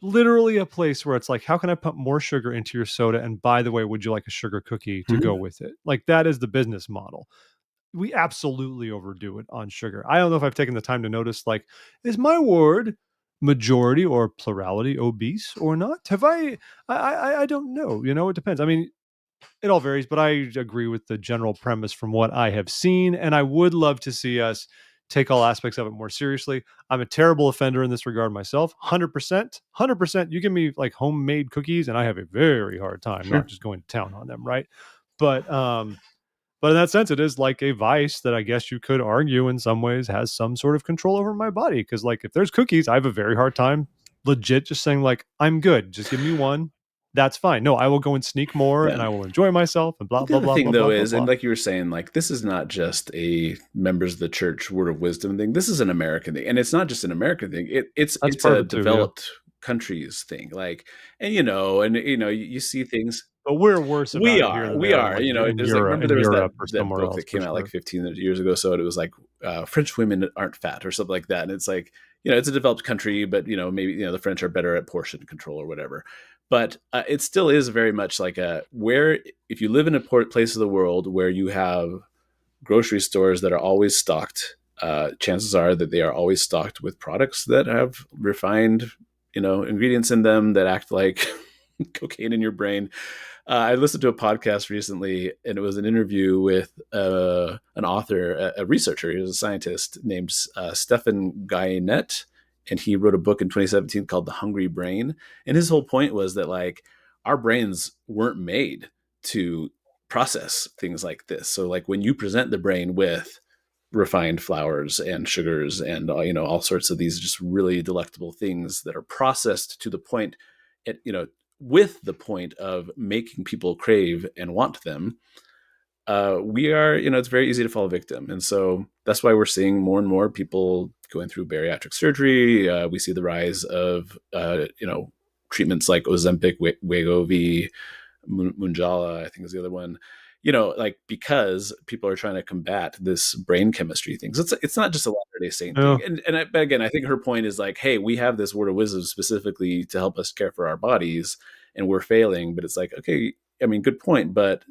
Literally a place where it's like, how can I put more sugar into your soda? And by the way, would you like a sugar cookie to go Mm-hmm. with it? Like that is the business model. We absolutely overdo it on sugar. I don't know if I've taken the time to notice, like, is my ward majority or plurality obese or not? Have I don't know. You know, it depends. I mean, it all varies, but I agree with the general premise from what I have seen. And I would love to see us take all aspects of it more seriously. I'm a terrible offender in this regard myself. 100%. 100%. You give me like homemade cookies, and I have a very hard time not Sure. just going to town on them, right? But but in that sense, it is like a vice that I guess you could argue in some ways has some sort of control over my body. Cause like if there's cookies, I have a very hard time legit just saying, like, I'm good. Just give me one. That's fine. No, I will go and sneak more Yeah. and I will enjoy myself and Well, blah, the blah, other blah, thing blah, though blah, blah, is, and blah. like you were saying, like this is not just a members of the church word of wisdom thing. This is an American thing, and it's not just an American thing. That's It's part of a it too. Yeah. developed countries thing. Like, and you see things. But we're worse about it here than they We are in are. like in There's like, Europe remember there was or that somewhere book else that for came out like sure. 15 years ago. So it was like French women aren't fat or something like that. And it's like, it's a developed country, but maybe the French are better at portion control or whatever. but it still is very much like a where if you live in a place of the world where you have grocery stores that are always stocked, chances are that they are always stocked with products that have refined, ingredients in them that act like cocaine in your brain. I listened to a podcast recently, and it was an interview with an author, a researcher. He was a scientist named Stefan Guynet, and he wrote a book in 2017 called The Hungry Brain. And his whole point was that like our brains weren't made to process things like this. So like when you present the brain with refined flours and sugars and all sorts of these just really delectable things that are processed to the point it with the point of making people crave and want them, we are, it's very easy to fall victim. And so that's why we're seeing more and more people going through bariatric surgery. We see the rise of, treatments like Ozempic, Wegovy, Munjala, I think is the other one. Like because people are trying to combat this brain chemistry thing. So it's not just a Latter-day Saint Yeah, thing. But again, I think her point is like, hey, we have this word of wisdom specifically to help us care for our bodies, and we're failing. But it's like, okay, I mean, good point, but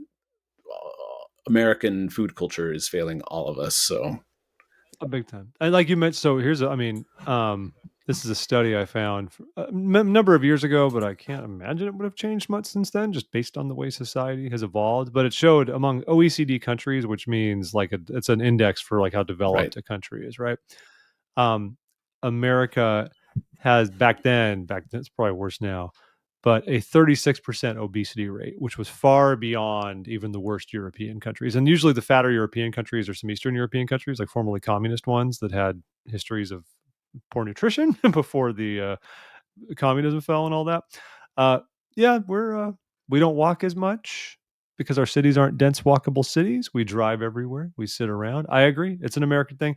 American food culture is failing all of us. So a big time. And like you mentioned, so this is a study I found a number of years ago, but I can't imagine it would have changed much since then, just based on the way society has evolved. But it showed among OECD countries, which means like it's an index for like how right. developed a country is, right? Um, America has back then, it's probably worse now, but a 36% obesity rate, which was far beyond even the worst European countries. And usually the fatter European countries are some Eastern European countries, like formerly communist ones that had histories of poor nutrition before the communism fell and all that. Uh, yeah, we don't walk as much because our cities aren't dense walkable cities. We drive everywhere. We sit around. I agree. It's an American thing.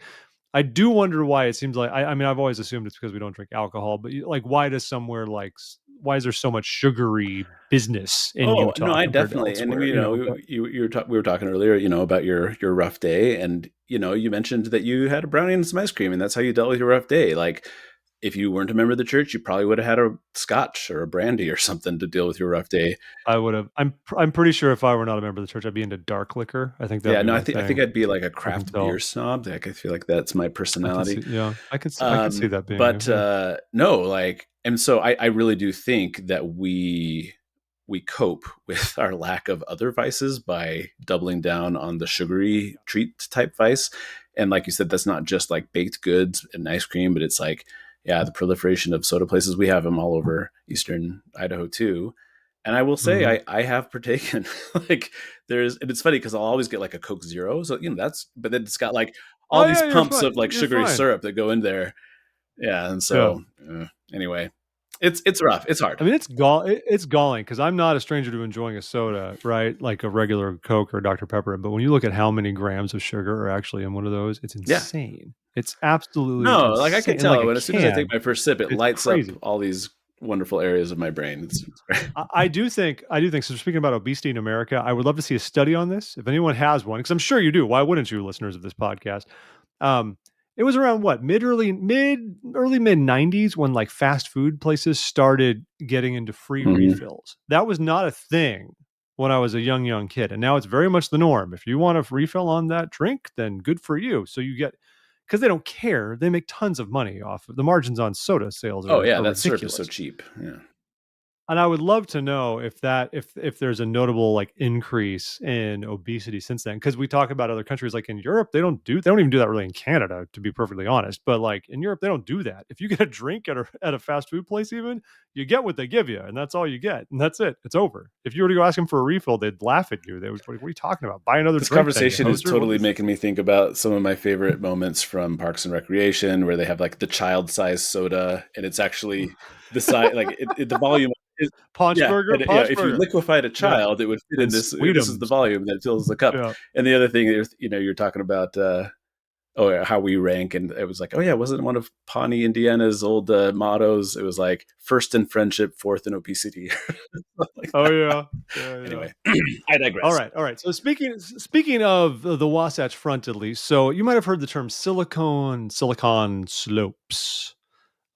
I do wonder why it seems like I mean I've always assumed it's because we don't drink alcohol, but like why is there so much sugary business in Oh no, Utah I compared to definitely, and elsewhere? You know, but we were talking earlier, about your rough day, and you mentioned that you had a brownie and some ice cream, and that's how you dealt with your rough day. Like, if you weren't a member of the church, you probably would have had a scotch or a brandy or something to deal with your rough day. I would have. I'm pretty sure if I were not a member of the church, I'd be into dark liquor. I think that would Yeah, be no, my I think thing. I'd be like a I can craft beer tell. snob. Like, I feel like that's my I can personality. see. Yeah, I could see that being you. But Yeah. no, like, and so I really do think that we cope with our lack of other vices by doubling down on the sugary treat type vice. And like you said, that's not just like baked goods and ice cream, but it's like, yeah, the proliferation of soda places. We have them all over Eastern Idaho too. And I will say, Mm-hmm. I have partaken. Like and it's funny because I'll always get like a Coke Zero. So, but then it's got like all Oh these yeah, you're pumps fine. of like You're sugary fine. syrup that go in there. Yeah. And Yeah. so, anyway, it's rough. It's hard. I mean, it's galling because I'm not a stranger to enjoying a soda, right? Like a regular Coke or Dr. Pepper. But when you look at how many grams of sugar are actually in one of those, it's Yeah. insane. It's absolutely No, like I insane. can And like tell a when as soon as I take can, my first sip, it it's lights up crazy. all these wonderful areas of my brain. It's great. I do think so. Speaking about obesity in America, I would love to see a study on this. If anyone has one, because I'm sure you do. Why wouldn't you, listeners of this podcast? Um, it was around what early mid '90s when like fast food places started getting into free Mhm. refills. That was not a thing when I was a young kid, and now it's very much the norm. If you want a refill on that drink, then good for you. So you get because they don't care. They make tons of money off of the margins on soda sales Oh yeah, are that syrup is so ridiculous. cheap. Yeah. And I would love to know if there's a notable like increase in obesity since then. Because we talk about other countries like in Europe, they don't even do that really in Canada, to be perfectly honest. But like in Europe, they don't do that. If you get a drink at a fast food place, even you get what they give you, and that's all you get, and that's it. It's over. If you were to go ask them for a refill, they'd laugh at you. They would, what are you talking about? Buy another This drink, then you conversation is hoser. What totally is? making me think about some of my favorite moments from Parks and Recreation, where they have like the child-sized soda, and it's actually the size, like the volume is, Punch yeah, burger, and yeah, punch if you burger. liquefied a Yeah, child, it would fit in and this. This is the Sweetums. volume that fills the cup. Yeah. And the other thing is, you're talking about. Oh yeah, how we rank, and it was like, oh yeah, wasn't one of Pawnee, Indiana's old mottos? It was like first in friendship, fourth in obesity, like Oh that. yeah. Yeah. Yeah. Anyway, I All digress. right, all right. So speaking of the Wasatch Front, at least, so you might have heard the term silicon slopes.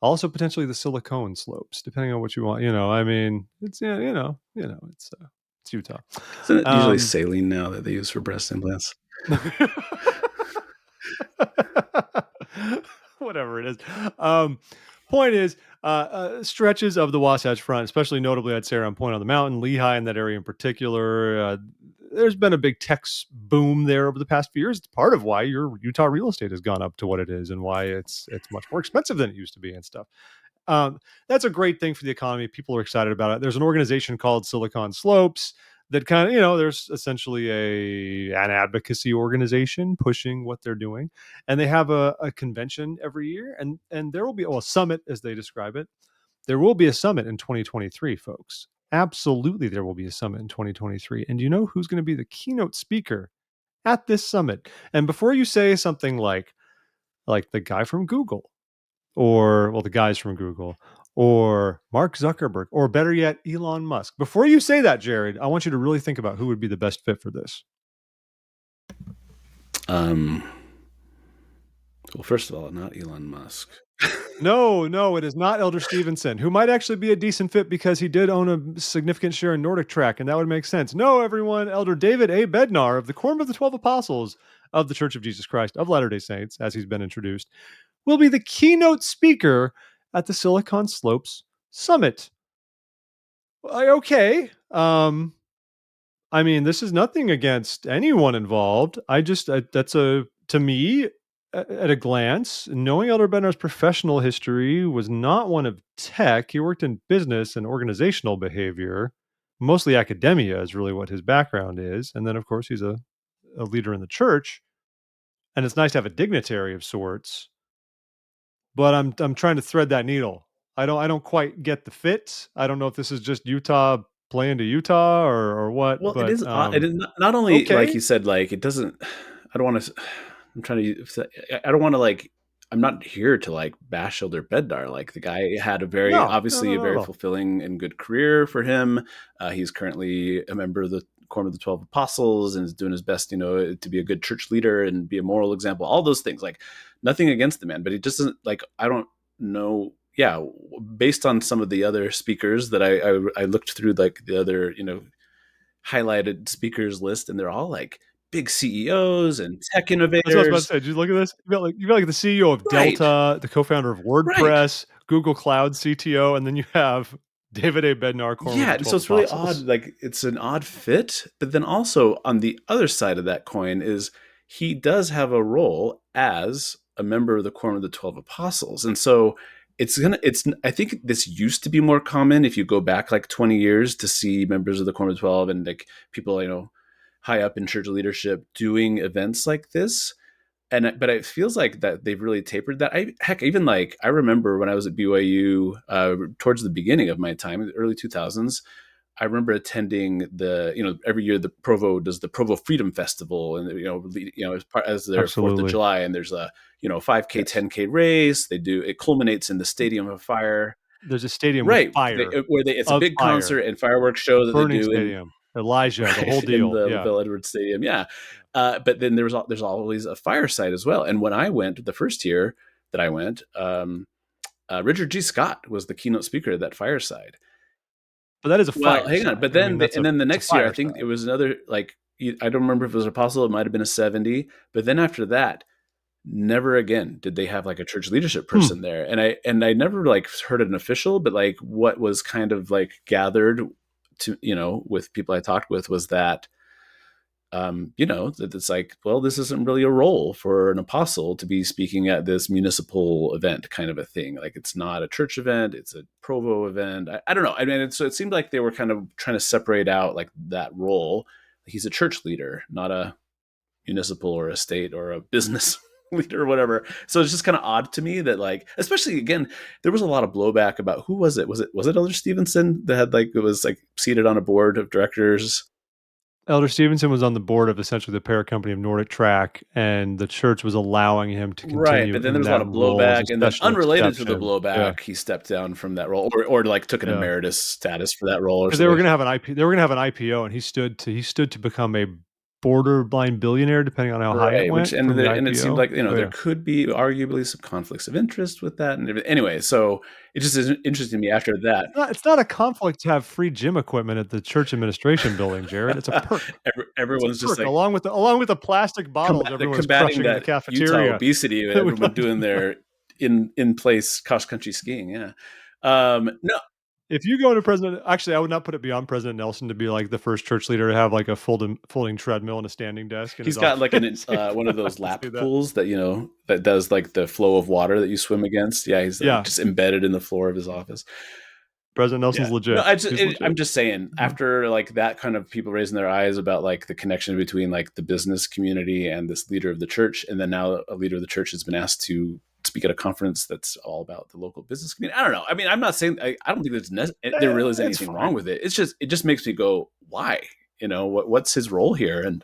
Also, potentially the silicone slopes, depending on what you want. I mean, it's it's Utah. Isn't it usually Um, saline now that they use for breast implants? Whatever it is. Point is, stretches of the Wasatch Front, especially notably, I'd say around Point on the Mountain, Lehigh, in that area in particular. There's been a big tech boom there over the past few years. It's part of why your Utah real estate has gone up to what it is, and why it's much more expensive than it used to be and stuff. That's a great thing for the economy. People are excited about it. There's an organization called Silicon Slopes that kind of, there's essentially an advocacy organization pushing what they're doing, and they have a convention every year, and there will be a summit, as they describe it. There will be a summit in 2023, folks. Absolutely, there will be a summit in 2023, and do you know who's going to be the keynote speaker at this summit? And before you say something like the guy from Google, or the guys from Google, or Mark Zuckerberg, or better yet, Elon Musk. Before you say that, Jared, I want you to really think about who would be the best fit for this. Well, first of all, not Elon Musk. No, it is not Elder Stevenson, who might actually be a decent fit because he did own a significant share in Nordic Track, and that would make sense. No, everyone, Elder David A. Bednar of the Quorum of the 12 Apostles of the Church of Jesus Christ of Latter-day Saints, as he's been introduced, will be the keynote speaker at the Silicon Slopes Summit. Okay. I mean, this is nothing against anyone involved. To me, at a glance, knowing Elder Bednar's professional history was not one of tech. He worked in business and organizational behavior. Mostly academia is really what his background is. And then, of course, he's a leader in the church. And it's nice to have a dignitary of sorts. But I'm trying to thread that needle. I don't quite get the fit. I don't know if this is just Utah playing to Utah or what, Well, it but is. It is not only like okay. you said. Like it doesn't. I don't want to. I'm trying to. I don't want to like. I'm not here to like bash Elder Bednar. Like the guy had a very No, no, obviously no, a not at very all. fulfilling and good career for him. He's currently a member of the Quorum of the 12 Apostles and is doing his best, to be a good church leader and be a moral example. All those things. Like nothing against the man, but he just doesn't like. I don't know. Yeah, based on some of the other speakers that I looked through, like the other highlighted speakers list, and they're all like big CEOs and tech That's what I was about to innovators. say. Did you look at this? You got like the CEO of Right, Delta, the co-founder of right. WordPress, Google Cloud CTO, and then you have David A. Bednar, Quorum of Yeah, the and so 12 it's really odd. Apostles. Like it's an odd fit, but then also on the other side of that coin is he does have a role as a member of the Quorum of the 12 Apostles, and so I think this used to be more common if you go back like 20 years to see members of the Quorum of the 12 and like people high up in church leadership doing events like this. But it feels like that they've really tapered that. Even like I remember when I was at BYU towards the beginning of my time, in the early 2000s. I remember attending every year the Provo does the Provo Freedom Festival, and as their 4th of Absolutely. July, and there's a 5K, Yes. 10K race. It culminates in the Stadium of Fire, There's a stadium with right? fire, It's a of big concert fire, and fireworks show that they burning do in stadium, Elijah, the whole right in deal. the Yeah. LaVelle Edwards Stadium. Yeah, Yeah. but then there's always a fireside as well. And when I went the first year that I went, Richard G. Scott was the keynote speaker at that fireside. But that is a Well, hang on, fireside. but I mean, then that's and a then the it's a next year, I think it fireside. was another like I don't remember if it was an apostle. It might have been a 70. But then after that, never again did they have like a church leadership Hmm. person there. And I never like heard an official, but like what was kind of like gathered to with people I talked with was that that it's like, well, this isn't really a role for an apostle to be speaking at this municipal event kind of a thing. Like it's not a church event, it's a Provo event. I don't know. I mean, so it seemed like they were kind of trying to separate out like that role. He's a church leader, not a municipal or a state or a business leader or whatever. So it's just kind of odd to me that like, especially again, there was a lot of blowback about who was it? Was it Elder Stevenson that had like it was like seated on a board of directors? Elder Stevenson was on the board of essentially the parent company of Nordic Track, and the church was allowing him to Right, continue but then there in was a lot that of role as a blowback, and then special unrelated to the exception. Yeah, blowback, he stepped down from that role, or like took an yeah. emeritus status for that role or Because they were something. going to have an IP. They were going to have an IPO, and he stood to become a borderline billionaire, depending on how high it Right, which went from the and it seemed IPO. like, you know, Oh there yeah. could be arguably some conflicts of interest with that, and anyway, so it just is interesting to me after that. It's not a conflict to have free gym equipment at the church administration building, Jared. It's a perk. It's a Everyone's just perk like along with the plastic bottles everyone's combating crushing in the that Utah cafeteria. obesity, We everyone don't doing their in place cross country skiing. Yeah, no, If you go to President actually, I would not put it beyond President Nelson to be, like, the first church leader to have, like, a folding treadmill and a standing desk in he's his got like office. one of I those would say lap that. pools that, you know, that does like the flow of water that you swim against. Yeah, he's like Yeah, just embedded in the floor of his office. President Nelson's Yeah. No, legit. He's I'm legit. just saying, Mhm. after like that kind of people raising their eyes about like the connection between like the business community and this leader of the church, and then now a leader of the church has been asked to speak at a conference that's all about the local business community. I don't know. I mean, I'm not saying I don't think there really is It's anything wrong fine. with it. It just makes me go, why? You know, what's his role here? And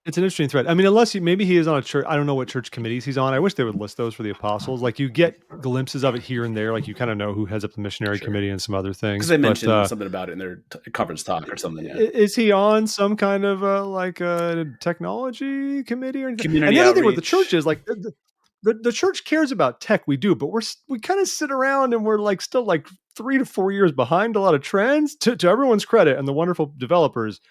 It's an interesting thread. I mean, unless maybe he is on a church. I don't know what church committees he's on. I wish they would list those for the apostles. Like you get glimpses of it here and there. Like you kind of know who heads up the missionary sure, committee and some other because things. they But mentioned something about it in their conference talk or something. Yeah, is he on some kind of like a technology committee or anything? And community the other thing with the church outreach. is like the church cares about tech. We do, but we kind of sit around and we're like still like 3 to 4 years behind a lot of trends. To everyone's credit, and the wonderful developers,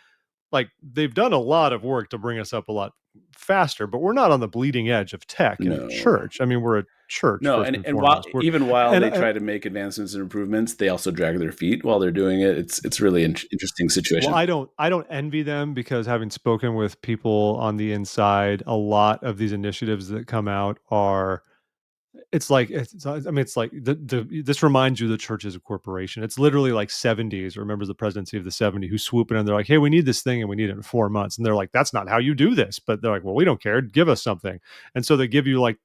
like they've done a lot of work to bring us up a lot faster, but we're not on the bleeding edge of tech in the No, church. I mean, we're a church no, first and and while foremost. We're even while and they try to make advancements and improvements, they also drag their feet while they're doing it. It's really interesting well, situation. I don't envy them because having spoken with people on the inside, a lot of these initiatives that come out are I mean, it's like this reminds you the church is a corporation. It's literally like 70s or members of the presidency of the 70s who swoop in and they're like, hey, we need this thing and we need it in 4 months. And they're like, that's not how you do this. But they're like, well, we don't care. Give us something. And so they give you like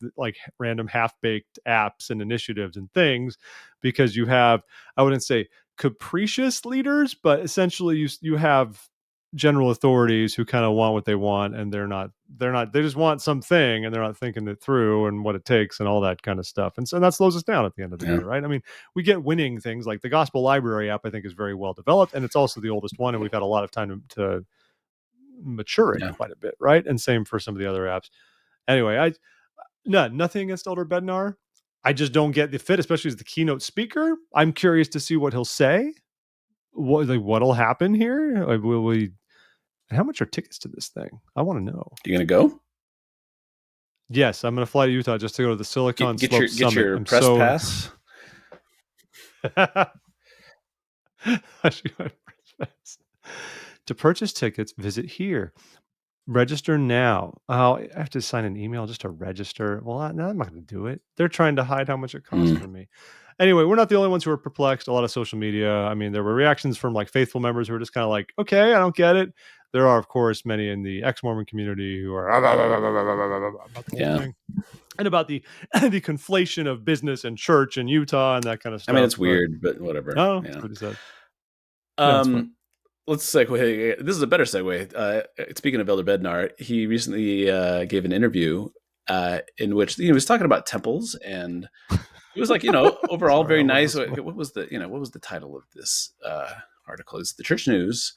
random half-baked apps and initiatives and things because you have, I wouldn't say capricious leaders, but essentially you have general authorities who kind of want what they want and they just want something and they're not thinking it through and what it takes and all that kind of stuff, and so that slows us down at the end of the day, Yeah, right? I mean, we get winning things like the gospel library app. I think is very well developed and it's also the oldest one and we've had a lot of time to mature it yeah. quite a bit, right? And same for some of the other apps. Anyway, nothing against Elder Bednar. I just don't get the fit, especially as the keynote speaker. I'm curious to see what he'll say, what'll happen here. Like, will we how much are tickets to this thing? I want to know. You gonna go? Yes, I'm going to fly to Utah just to go to the Silicon Slopes Get Summit. your I'm press so pass. to purchase tickets, visit here. Register now. Oh, I have to sign an email just to register. Well, no, I'm not going to do it. They're trying to hide how much it costs Mm, from me. Anyway, we're not the only ones who are perplexed. A lot of social media. I mean, there were reactions from like faithful members who are just kind of like, okay, I don't get it. There are, of course, many in the ex-Mormon community who are about the whole yeah, thing and about the the conflation of business and church in Utah and that kind of I mean stuff. it's But weird, but whatever. no, Yeah. that's what he said. Yeah, it's fine. Um, let's segue. This is a better segue. Speaking of Elder Bednar, he recently gave an interview in which he was talking about temples, and it was like, you know, overall Sorry, I very love nice. this one. What was the title of this article? It's the Church News.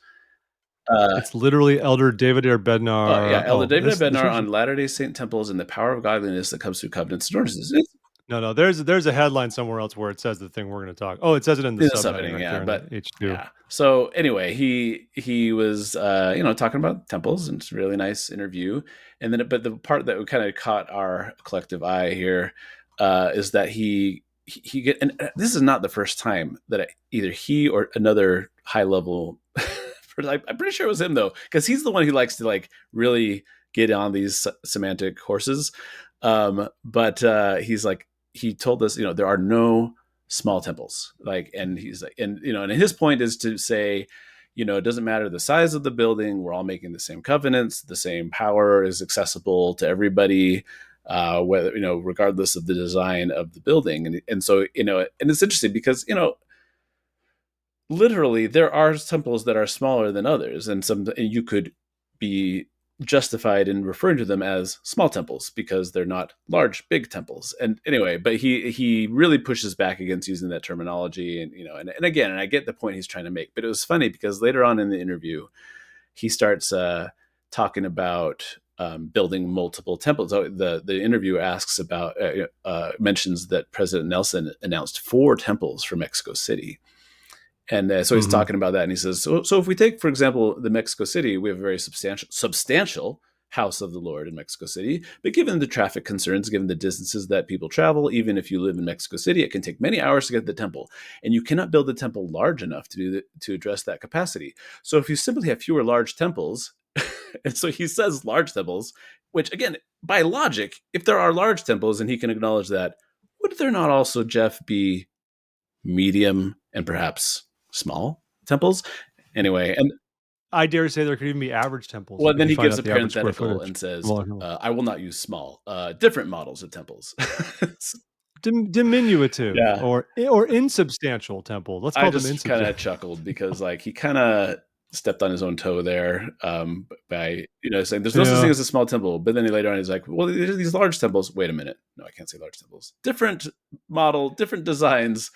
Uh, It's literally Elder David Air oh yeah, Bednar. Elder Oh, David this the Bednar church. on Latter Day Saint temples and the power of godliness that comes through covenants and ordinances. No. There's a headline somewhere else where it says the thing we're going to talk. Oh, it says it in the In the subheading subheading, right yeah, there in the but H2. yeah. So anyway, he was you know, talking about temples, and it's a really nice interview. And then, but the part that kind of caught our collective eye here is that he get, and this is not the first time that either he or another high level. I'm pretty sure it was him though, because he's the one who likes to like really get on these semantic horses. But he's like, he told us, you know, there are no small temples, like, and he's like, and you know, and his point is to say, you know, it doesn't matter the size of the building, we're all making the same covenants, the same power is accessible to everybody, whether, you know, regardless of the design of the building. And so, you know, and it's interesting because, you know, literally there are temples that are smaller than others, and and you could be justified in referring to them as small temples because they're not large big temples. And anyway, but he really pushes back against using that terminology, and you know, and again, and I get the point he's trying to make, but it was funny because later on in the interview he starts talking about building multiple temples. So the interview asks about mentions that President Nelson announced 4 temples for Mexico City. And so he's talking about that, and he says, so if we take, for example, the Mexico City, we have a very substantial house of the Lord in Mexico City. But given the traffic concerns, given the distances that people travel, even if you live in Mexico City, it can take many hours to get to the temple. And you cannot build a temple large enough to address that capacity. So if you simply have fewer large temples, and so he says large temples, which again, by logic, if there are large temples, and he can acknowledge that, would there not also, Jeff, be medium and perhaps small temples? Anyway, and I dare say there could even be average temples well, if then you he find gives out a the average square parenthetical footage. and says, Well, "I will not use small, different models of temples." diminutive Yeah, or insubstantial temples. Let's I call them just kind of insubstantial. chuckled because like he kind of stepped on his own toe there by saying there's no such thing Yeah, as a small temple, but then later on he's like, well, there's these large temples. Wait a minute, no, I can't say large temples. Different model, different designs.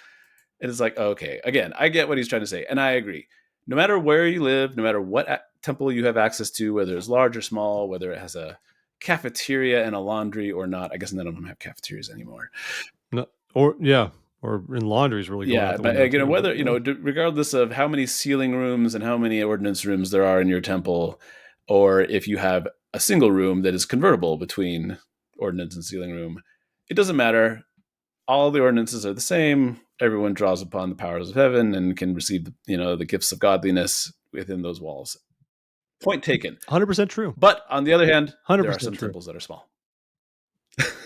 And it's like, okay, again, I get what he's trying to say, and I agree. No matter where you live, no matter what temple you have access to, whether it's large or small, whether it has a cafeteria and a laundry or not, I guess none of them have cafeterias anymore. no, or yeah, or in laundry is really going out Yeah, the but window too. But whether regardless of how many ceiling rooms and how many ordinance rooms there are in your temple, or if you have a single room that is convertible between ordinance and ceiling room, it doesn't matter. All the ordinances are the same. Everyone draws upon the powers of heaven and can receive the gifts of godliness within those walls. Point taken. 100% true. But on the other hand, there are 100% some true. temples that are small.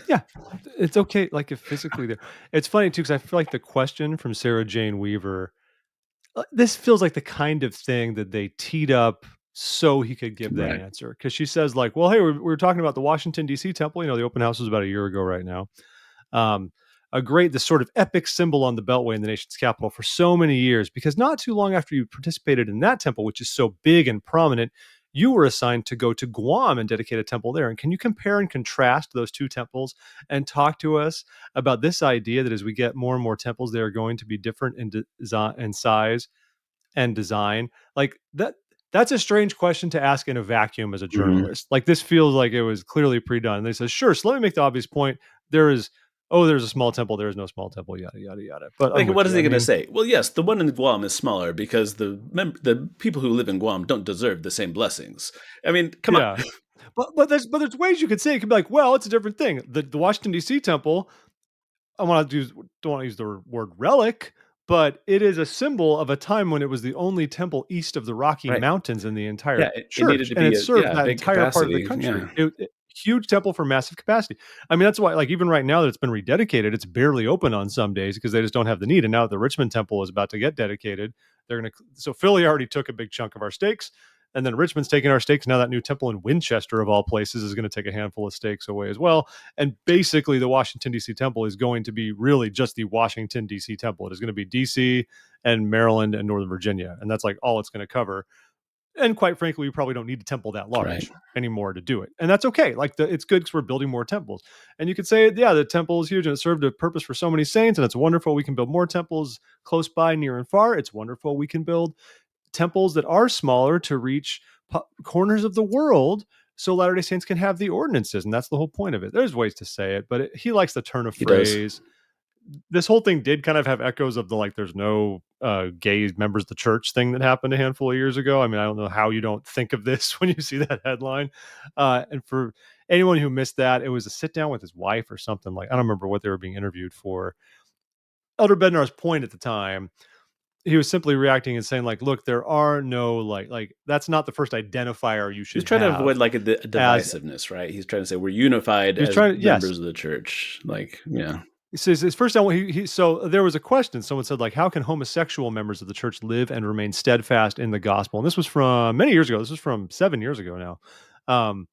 Yeah, it's okay. Like if physically there, it's funny too because I feel like the question from Sarah Jane Weaver, this feels like the kind of thing that they teed up so he could give that Right. answer. Because she says like, "Well, hey, we were talking about the Washington D.C. temple. The open house was about a year ago right now. Um, this sort of epic symbol on the Beltway in the nation's capital for so many years, because not too long after you participated in that temple, which is so big and prominent, you were assigned to go to Guam and dedicate a temple there. And can you compare and contrast those two temples and talk to us about this idea that as we get more and more temples, they are going to be different in size and design? Like that. That's a strange question to ask in a vacuum as a Mm-hmm. journalist. Like this feels like it was clearly pre-done. And they said, sure. So let me make the obvious point. There's a small temple. There is no small temple. Yada yada yada. But I'm Like, what with is you. he I going to mean, say? Well, yes, the one in Guam is smaller because the people who live in Guam don't deserve the same blessings. I mean, come on. yeah. But there's ways you could say it could be like, well, it's a different thing. The Washington D.C. temple, don't want to use the word relic, but it is a symbol of a time when it was the only temple east of the Rocky Right. Mountains in the Yeah, entire it needed church, to and be it a served that big entire part of the capacity. country. Yeah. Huge temple for massive capacity. I mean, that's why, like, even right now that it's been rededicated, it's barely open on some days because they just don't have the need. And now that the Richmond temple is about to get dedicated, they're going to. So Philly already took a big chunk of our stakes, and then Richmond's taking our stakes. Now that new temple in Winchester, of all places, is going to take a handful of stakes away as well. And basically, the Washington D.C. temple is going to be really just the Washington D.C. temple. It is going to be D.C. and Maryland and Northern Virginia, and that's like all it's going to cover. And quite frankly, we probably don't need a temple that Right. large anymore to do it, and that's okay. Like it's good because we're building more temples. And you could say, yeah, the temple is huge and it served a purpose for so many saints, and it's wonderful. We can build more temples close by, near and far. It's wonderful. We can build temples that are smaller to reach corners of the world so Latter-day Saints can have the ordinances. And that's the whole point of it. There's ways to say it, but he likes the turn of He does. phrase. This whole thing did kind of have echoes of the like there's no gay members of the church thing that happened a handful of years ago. I mean, I don't know how you don't think of this when you see that headline. And for anyone who missed that, it was a sit down with his wife or something. Like I don't remember what they were being interviewed for. Elder Bednar's point at the time, he was simply reacting and saying like, look, there are no like that's not the first identifier you He's should trying to avoid have like a as divisiveness, right? He's trying to say we're unified he was as trying to, yes. members of the church. Like, yeah. He says his first time so there was a question. Someone said like, how can homosexual members of the church live and remain steadfast in the gospel? And this was from many years ago. This was from 7 years ago now. Um,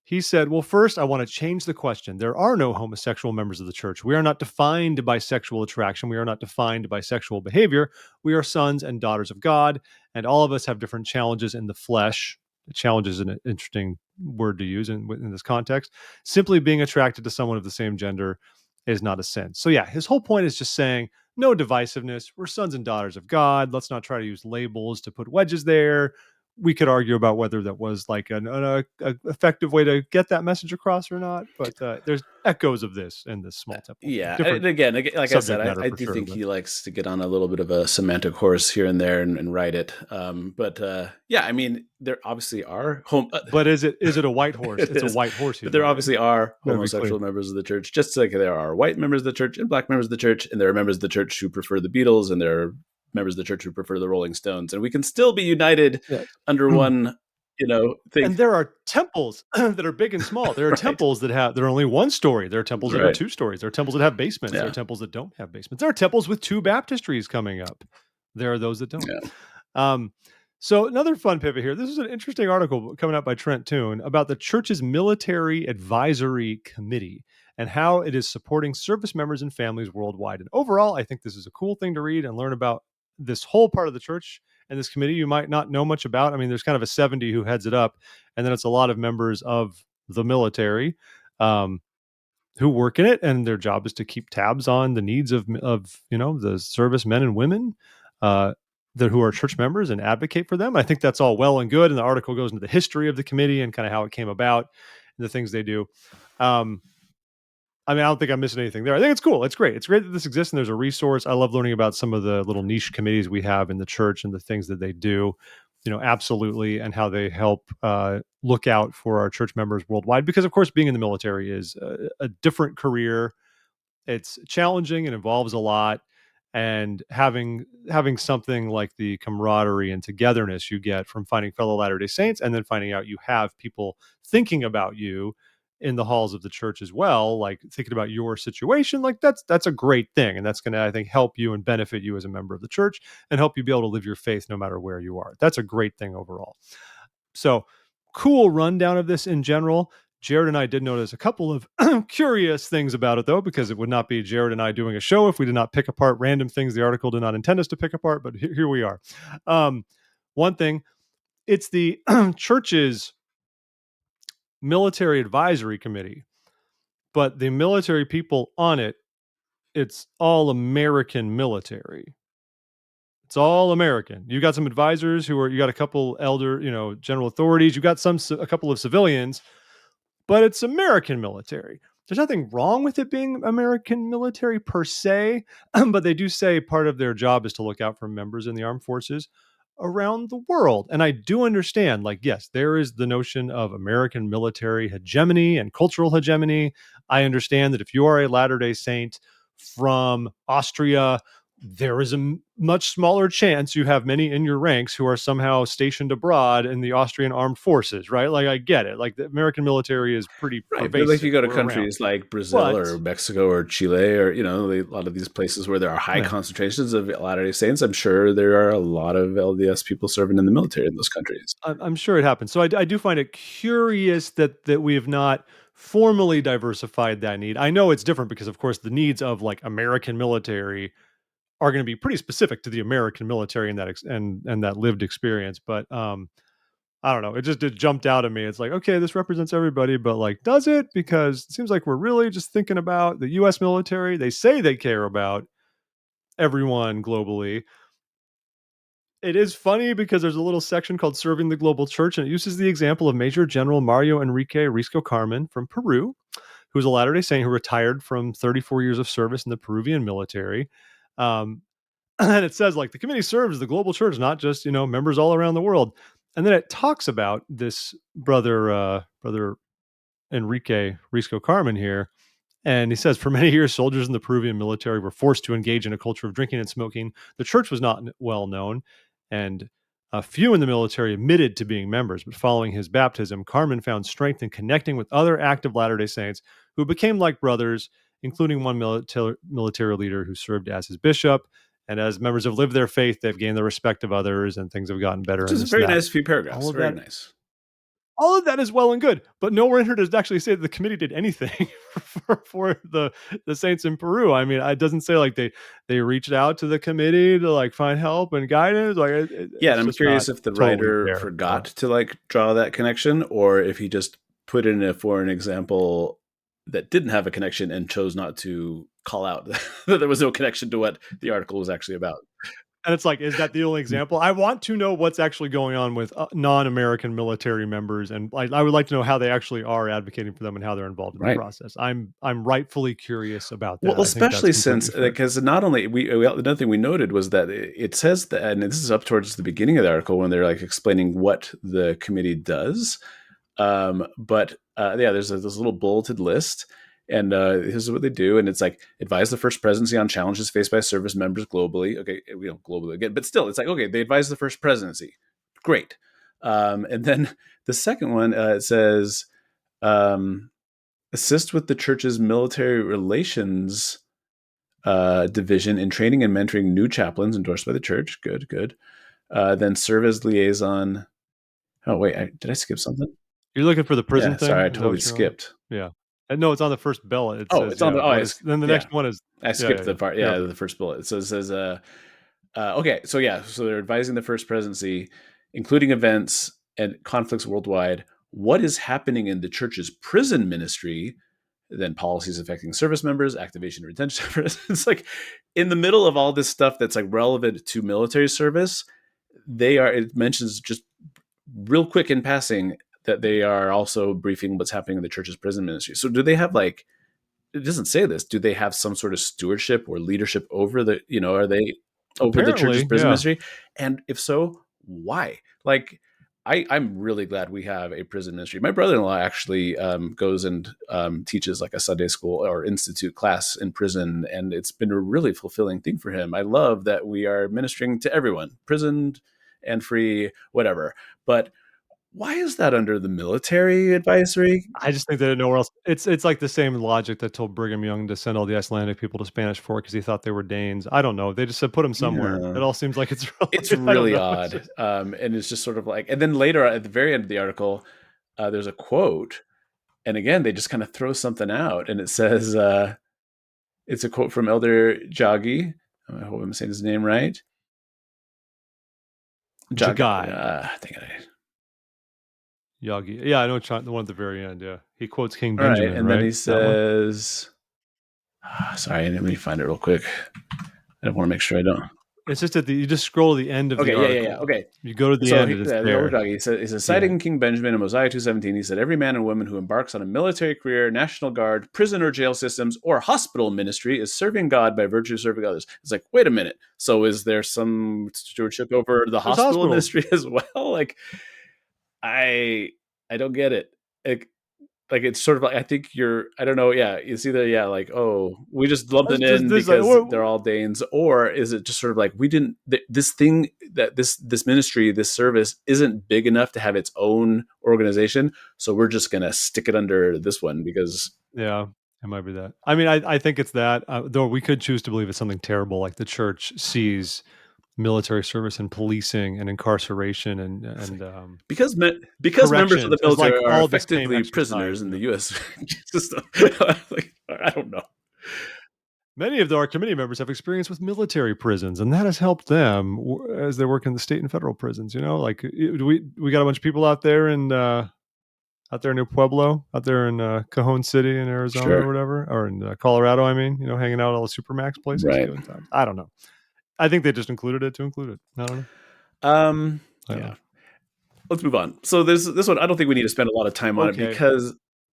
he said, well, first, I want to change the question. There are no homosexual members of the church. We are not defined by sexual attraction. We are not defined by sexual behavior. We are sons and daughters of God, and all of us have different challenges in the flesh. Challenge is an interesting word to use in this context. Simply being attracted to someone of the same gender is not a sin. So, yeah, his whole point is just saying no divisiveness. We're sons and daughters of God. Let's not try to use labels to put wedges there. we could argue about whether that was like an effective way to get that message across or not. But there's echoes of this in this small temple thing. Yeah, Different and again, like I said, subject matter I for do sure. think But he likes to get on a little bit of a semantic horse here and there and write it. But yeah, I mean, there obviously are but is it a white horse? it It's a is, white horse but he's there riding. obviously are Gotta be clear. homosexual members of the church, just like there are white members of the church and black members of the church, and there are members of the church who prefer the Beatles, and there are members of the church who prefer the Rolling Stones, and we can still be united Yes. under one, thing. And there are temples that are big and small. There are Right, temples that are only one story. There are temples that are right, two stories. There are temples that have basements. There are yeah, temples that don't have basements. There are temples with two baptistries coming up. There are those that don't. yeah. Um, so another fun pivot here. This is an interesting article coming out by Trent Toon about the church's military advisory committee and how it is supporting service members and families worldwide. And overall, I think this is a cool thing to read and learn about this whole part of the church and this committee you might not know much about. I mean, there's kind of a 70 who heads it up, and then it's a lot of members of the military um, who work in it, and their job is to keep tabs on the needs of the service men and women that who are church members and advocate for them. I think that's all well and good, and the article goes into the history of the committee and kind of how it came about and the things they do. I mean, I don't think I'm missing anything there. I think it's cool. It's great. It's great that this exists and there's a resource. I love learning about some of the little niche committees we have in the church and the things that they do, absolutely, and how they help look out for our church members worldwide. Because, of course, being in the military is a different career. It's challenging and involves a lot. And having something like the camaraderie and togetherness you get from finding fellow Latter-day Saints and then finding out you have people thinking about you in the halls of the church as well, like thinking about your situation, like that's a great thing. And that's going to, I think, help you and benefit you as a member of the church and help you be able to live your faith no matter where you are. That's a great thing overall. So cool rundown of this in general. Jared and I did notice a couple of curious things about it, though, because it would not be Jared and I doing a show if we did not pick apart random things the article did not intend us to pick apart. But here we are. One thing, it's the church's military advisory committee, but the military people on it, it's all American military. It's all American. You got some advisors you got a couple elder, general authorities. You got a couple of civilians, but it's American military. There's nothing wrong with it being American military per se, but they do say part of their job is to look out for members in the armed forces around the world. And I do understand, like, yes, there is the notion of American military hegemony and cultural hegemony. I understand that if you are a Latter-day Saint from Austria, there is a much smaller chance you have many in your ranks who are somehow stationed abroad in the Austrian armed forces, right? Like, I get it. Like, the American military is pretty Right, but like if pervasive. you go to We're around. countries like Brazil But, or Mexico or Chile or a lot of these places where there are high yeah, concentrations of Latter-day Saints, I'm sure there are a lot of LDS people serving in the military in those countries. I'm sure it happens. So I do find it curious that we have not formally diversified that need. I know it's different because, of course, the needs of like American military are going to be pretty specific to the American military and and that lived experience. But I don't know. It jumped out at me. It's like, okay, this represents everybody, but like, does it? Because it seems like we're really just thinking about the U.S. military. They say they care about everyone globally. It is funny because there's a little section called Serving the Global Church, and it uses the example of Major General Mario Enrique Risco Carmen from Peru, who's a Latter day Saint who retired from 34 years of service in the Peruvian military. Um, and it says, like, the committee serves the global church, not just, members all around the world. And then it talks about this brother Enrique Risco Carmen here. And he says, for many years, soldiers in the Peruvian military were forced to engage in a culture of drinking and smoking. The church was not well known, and a few in the military admitted to being members. But following his baptism, Carmen found strength in connecting with other active Latter-day Saints who became like brothers, including one military leader who served as his bishop. And as members have lived their faith, they've gained the respect of others, and things have gotten better. Which And is a this and very that. nice few paragraphs. All of Very that nice. all of that is well and good, but nowhere in here does it actually say that the committee did anything for the saints in Peru. I mean, it doesn't say like they reached out to the committee to like find help and guidance. Like Yeah, and it's I'm just not curious if the totally writer there. forgot to like draw that connection, or if he just put in it for an example that didn't have a connection and chose not to call out that there was no connection to what the article was actually about. And it's like, is that the only example? I want to know what's actually going on with non-American military members, and I would like to know how they actually are advocating for them and how they're involved in the Right. process. I'm rightfully curious about Well, that. I think that's especially completely since fair. because not only another thing we noted was that it says that, and this is up towards the beginning of the article when they're like explaining what the committee does. But yeah, there's this little bulleted list, and here's what they do, and it's like advise the first presidency on challenges faced by service members globally. Okay, we don't globally again, but still, it's like okay, they advise the first presidency. Great. And then the second one it says assist with the church's military relations division in training and mentoring new chaplains endorsed by the church. Good, good. Then serve as liaison. Oh wait, did I skip something? You're looking for the prison Yeah, sorry, thing? I Is that totally what you're on? skipped. Yeah. No, it's on the first bullet. It Oh, says, it's on yeah, the. Oh, what is then the yeah, next one is I yeah, skipped yeah, the part. yeah. Yeah, the first bullet. So it says, okay, so yeah, so they're advising the first presidency, including events and conflicts worldwide. What is happening in the church's prison ministry? Then policies affecting service members, activation and retention efforts. It's like in the middle of all this stuff that's like relevant to military service, it mentions just real quick in passing that they are also briefing what's happening in the church's prison ministry. So do they have like, it doesn't say this, do they have some sort of stewardship or leadership over the, are they over the church's Apparently, prison yeah. ministry? And if so, why? Like, I'm really glad we have a prison ministry. My brother-in-law actually goes and teaches like a Sunday school or institute class in prison, and it's been a really fulfilling thing for him. I love that we are ministering to everyone, prisoned and free, whatever. But why is that under the military advisory? I just think they didn't know where else. It's like the same logic that told Brigham Young to send all the Icelandic people to Spanish Fort because he thought they were Danes. I don't know. They just said put them somewhere. Yeah. It all seems like it's It's really, I don't really know. It's odd. just And it's just sort of like, and then later at the very end of the article, there's a quote. And again, they just kind of throw something out. And it says, it's a quote from Elder Jagi. I hope I'm saying his name right. Jagai. I think Yagi. Yeah, I know the one at the very end. Yeah, he quotes King all right. Benjamin, And then right? he That one. says, sorry, let me find it real quick. I want to make sure I don't. It's just that you just scroll to the end of the Okay, yeah. article. Okay. You go to the So end and it's the older there. dog, he says, citing King Benjamin in Mosiah 2:17, he said, every man and woman who embarks on a military career, national guard, prison or jail systems, or hospital ministry is serving God by virtue of serving others. It's like, wait a minute. So is there some stewardship over the There's hospital hospitals. ministry as well? Like, I don't get it. Like it's sort of like I think I don't know, yeah, it's either like, oh, we just lumped it in There's like, because they're all Danes, or is it just sort of like we didn't this thing that this ministry, this service isn't big enough to have its own organization, so we're just gonna stick it under this one because yeah, it might be that. I mean, I think it's that. Though we could choose to believe it's something terrible, like the church sees military service and policing and incarceration and because members of the corrections as like military are all the same effectively exercise. prisoners in You the know, U.S. system. Like, I don't know. many of our committee members have experience with military prisons, and that has helped them as they work in the state and federal prisons. You know, like we got a bunch of people out there near Pueblo, out there in Cajon City in Arizona or Sure, whatever, or in Colorado. I mean, you know, hanging out at all the supermax places, right. killing times. I don't know. I think they just included it to include it. I don't know. I don't Yeah. know. Let's move on. So this one, I don't think we need to spend a lot of time on it Okay. because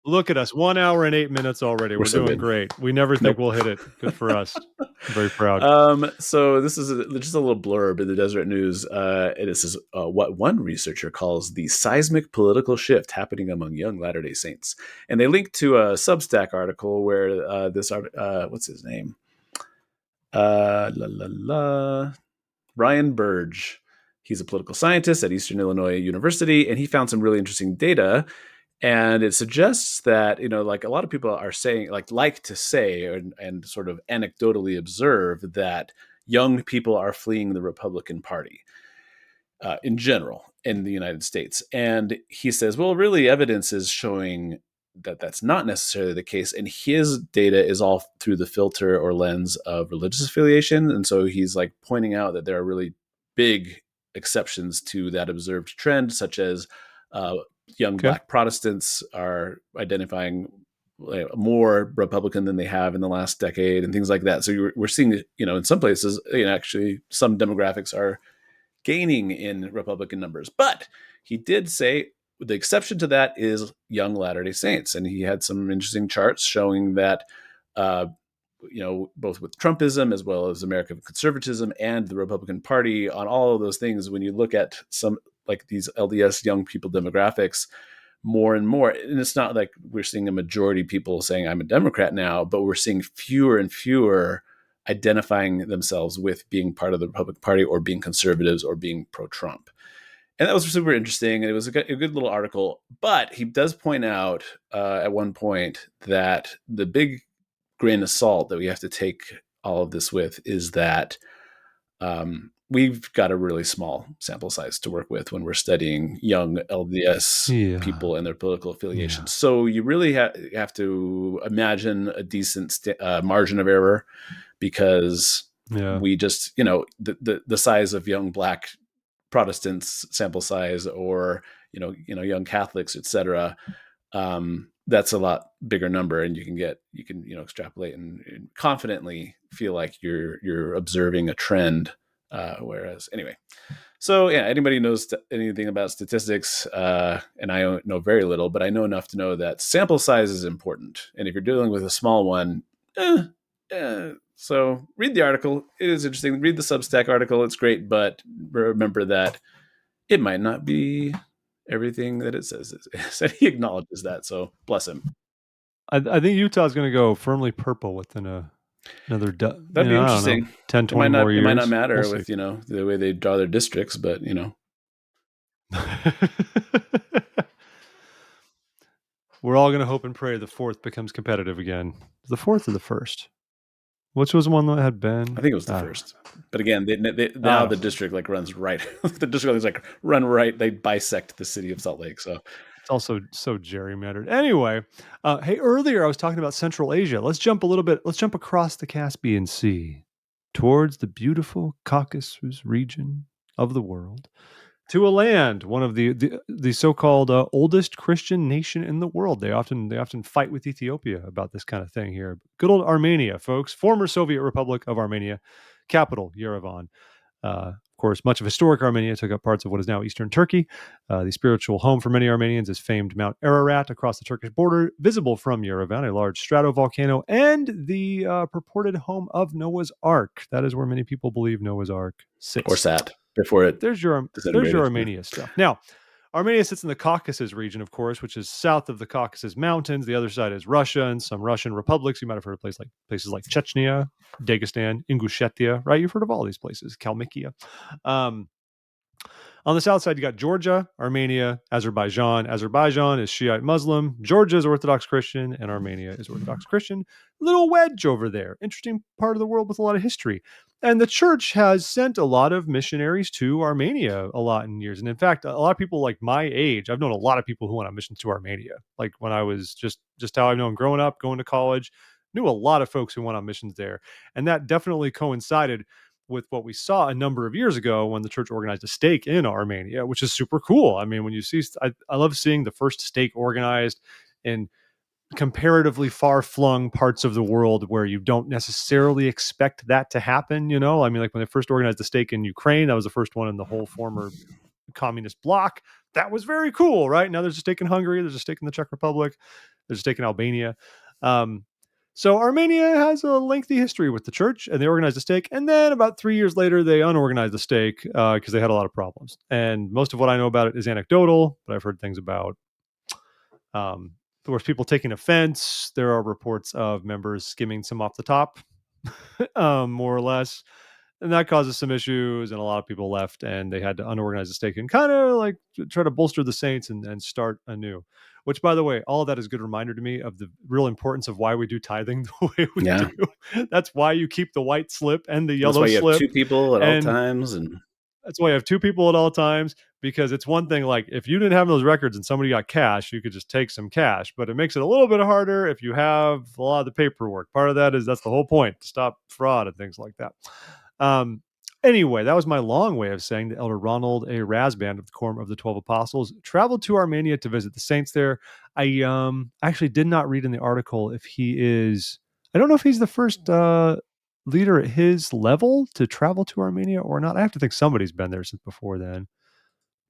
Look at us, 1 hour and 8 minutes already. we're We're so doing good. great. We never think Nope. we'll hit it. Good for us. I'm very proud. So this is just a little blurb in the Deseret News, and it says what one researcher calls the seismic political shift happening among young Latter-day Saints, and they link to a Substack article where what's his name? La la la. Ryan Burge. He's a political scientist at Eastern Illinois University, and he found some really interesting data. And it suggests that, like a lot of people are saying, like to say and sort of anecdotally observe that young people are fleeing the Republican Party in general in the United States. And he says, well, really, evidence is showing that that's not necessarily the case. And his data is all through the filter or lens of religious affiliation. And so he's like pointing out that there are really big exceptions to that observed trend, such as young Okay. Black Protestants are identifying more Republican than they have in the last decade and things like that. So we're seeing, in some places, actually some demographics are gaining in Republican numbers. But he did say the exception to that is young Latter-day Saints. And he had some interesting charts showing that, uh, both with Trumpism as well as American conservatism and the Republican Party, on all of those things, when you look at some like these LDS young people demographics, more and more, and it's not like we're seeing a majority of people saying I'm a Democrat now, but we're seeing fewer and fewer identifying themselves with being part of the Republican Party or being conservatives or being pro-Trump. And that was super interesting. And it was a good little article. But he does point out at one point that the big grain of salt that we have to take all of this with is that we've got a really small sample size to work with when we're studying young LDS people and their political affiliations. Yeah. So you really have to imagine a decent margin of error, because we just, the size of young Black Protestants sample size, or young Catholics, etc. That's a lot bigger number, and you can extrapolate and confidently feel like you're observing a trend. Whereas anyway, so yeah, anybody knows anything about statistics, and I don't know very little, but I know enough to know that sample size is important, and if you're dealing with a small one, so read the article. It is interesting. Read the Substack article. It's great, but remember that it might not be everything that it says. And he acknowledges that, so bless him. I think Utah's going to go firmly purple within another that'd be interesting. Know, 10, 20 more years. It might not matter with the way they draw their districts, but we're all going to hope and pray the fourth becomes competitive again. The fourth or the first? Which was the one that had been? I think it was the first. But again, now the district runs right. The district is run right. They bisect the city of Salt Lake. So it's also so gerrymandered. Anyway, hey, earlier I was talking about Central Asia. Let's jump a little bit. Let's jump across the Caspian Sea towards the beautiful Caucasus region of the world, to a land, one of the so-called oldest Christian nation in the world. They often fight with Ethiopia about this kind of thing here. Good old Armenia, folks, former Soviet Republic of Armenia, capital Yerevan. Of course, much of historic Armenia took up parts of what is now eastern Turkey. The spiritual home for many Armenians is famed Mount Ararat across the Turkish border, visible from Yerevan, a large stratovolcano, and the purported home of Noah's Ark. That is where many people believe Noah's Ark sits. Or sat before it. There's your Armenia stuff. Now, Armenia sits in the Caucasus region, of course, which is south of the Caucasus Mountains. The other side is Russia and some Russian republics. You might have heard of places like Chechnya, Dagestan, Ingushetia, right? You've heard of all these places, Kalmykia. On the south side, you got Georgia, Armenia, Azerbaijan. Azerbaijan is Shiite Muslim. Georgia is Orthodox Christian, and Armenia is Orthodox Christian. Little wedge over there. Interesting part of the world with a lot of history. And the church has sent a lot of missionaries to Armenia a lot in years. And in fact, a lot of people like my age, I've known a lot of people who went on missions to Armenia. Like when I was just how I've known growing up, going to college, knew a lot of folks who went on missions there. And that definitely coincided with what we saw a number of years ago when the church organized a stake in Armenia, which is super cool. I mean, when you see, I love seeing the first stake organized in comparatively far-flung parts of the world where you don't necessarily expect that to happen. I mean, like when they first organized the stake in Ukraine, that was the first one in the whole former communist bloc. That was very cool, right? Now there's a stake in Hungary, there's a stake in the Czech Republic, there's a stake in Albania. So Armenia has a lengthy history with the church, and they organized a stake. And then about 3 years later, they unorganized the stake because they had a lot of problems. And most of what I know about it is anecdotal, but I've heard things about there was people taking offense. There are reports of members skimming some off the top, more or less. And that causes some issues, and a lot of people left, and they had to unorganize the stake and kind of like try to bolster the saints and start anew. Which, by the way, all of that is a good reminder to me of the real importance of why we do tithing the way we do. That's why you keep the white slip and the yellow slip. That's why you have two people at all times. And that's why you have two people at all times, because it's one thing, like if you didn't have those records and somebody got cash, you could just take some cash, but it makes it a little bit harder if you have a lot of the paperwork. Part of that is that's the whole point, to stop fraud and things like that. Anyway, that was my long way of saying that Elder Ronald A. Rasband of the Quorum of the 12 Apostles traveled to Armenia to visit the saints there. I actually did not read in the article if he is, I don't know if he's the first leader at his level to travel to Armenia or not. I have to think somebody's been there since before then.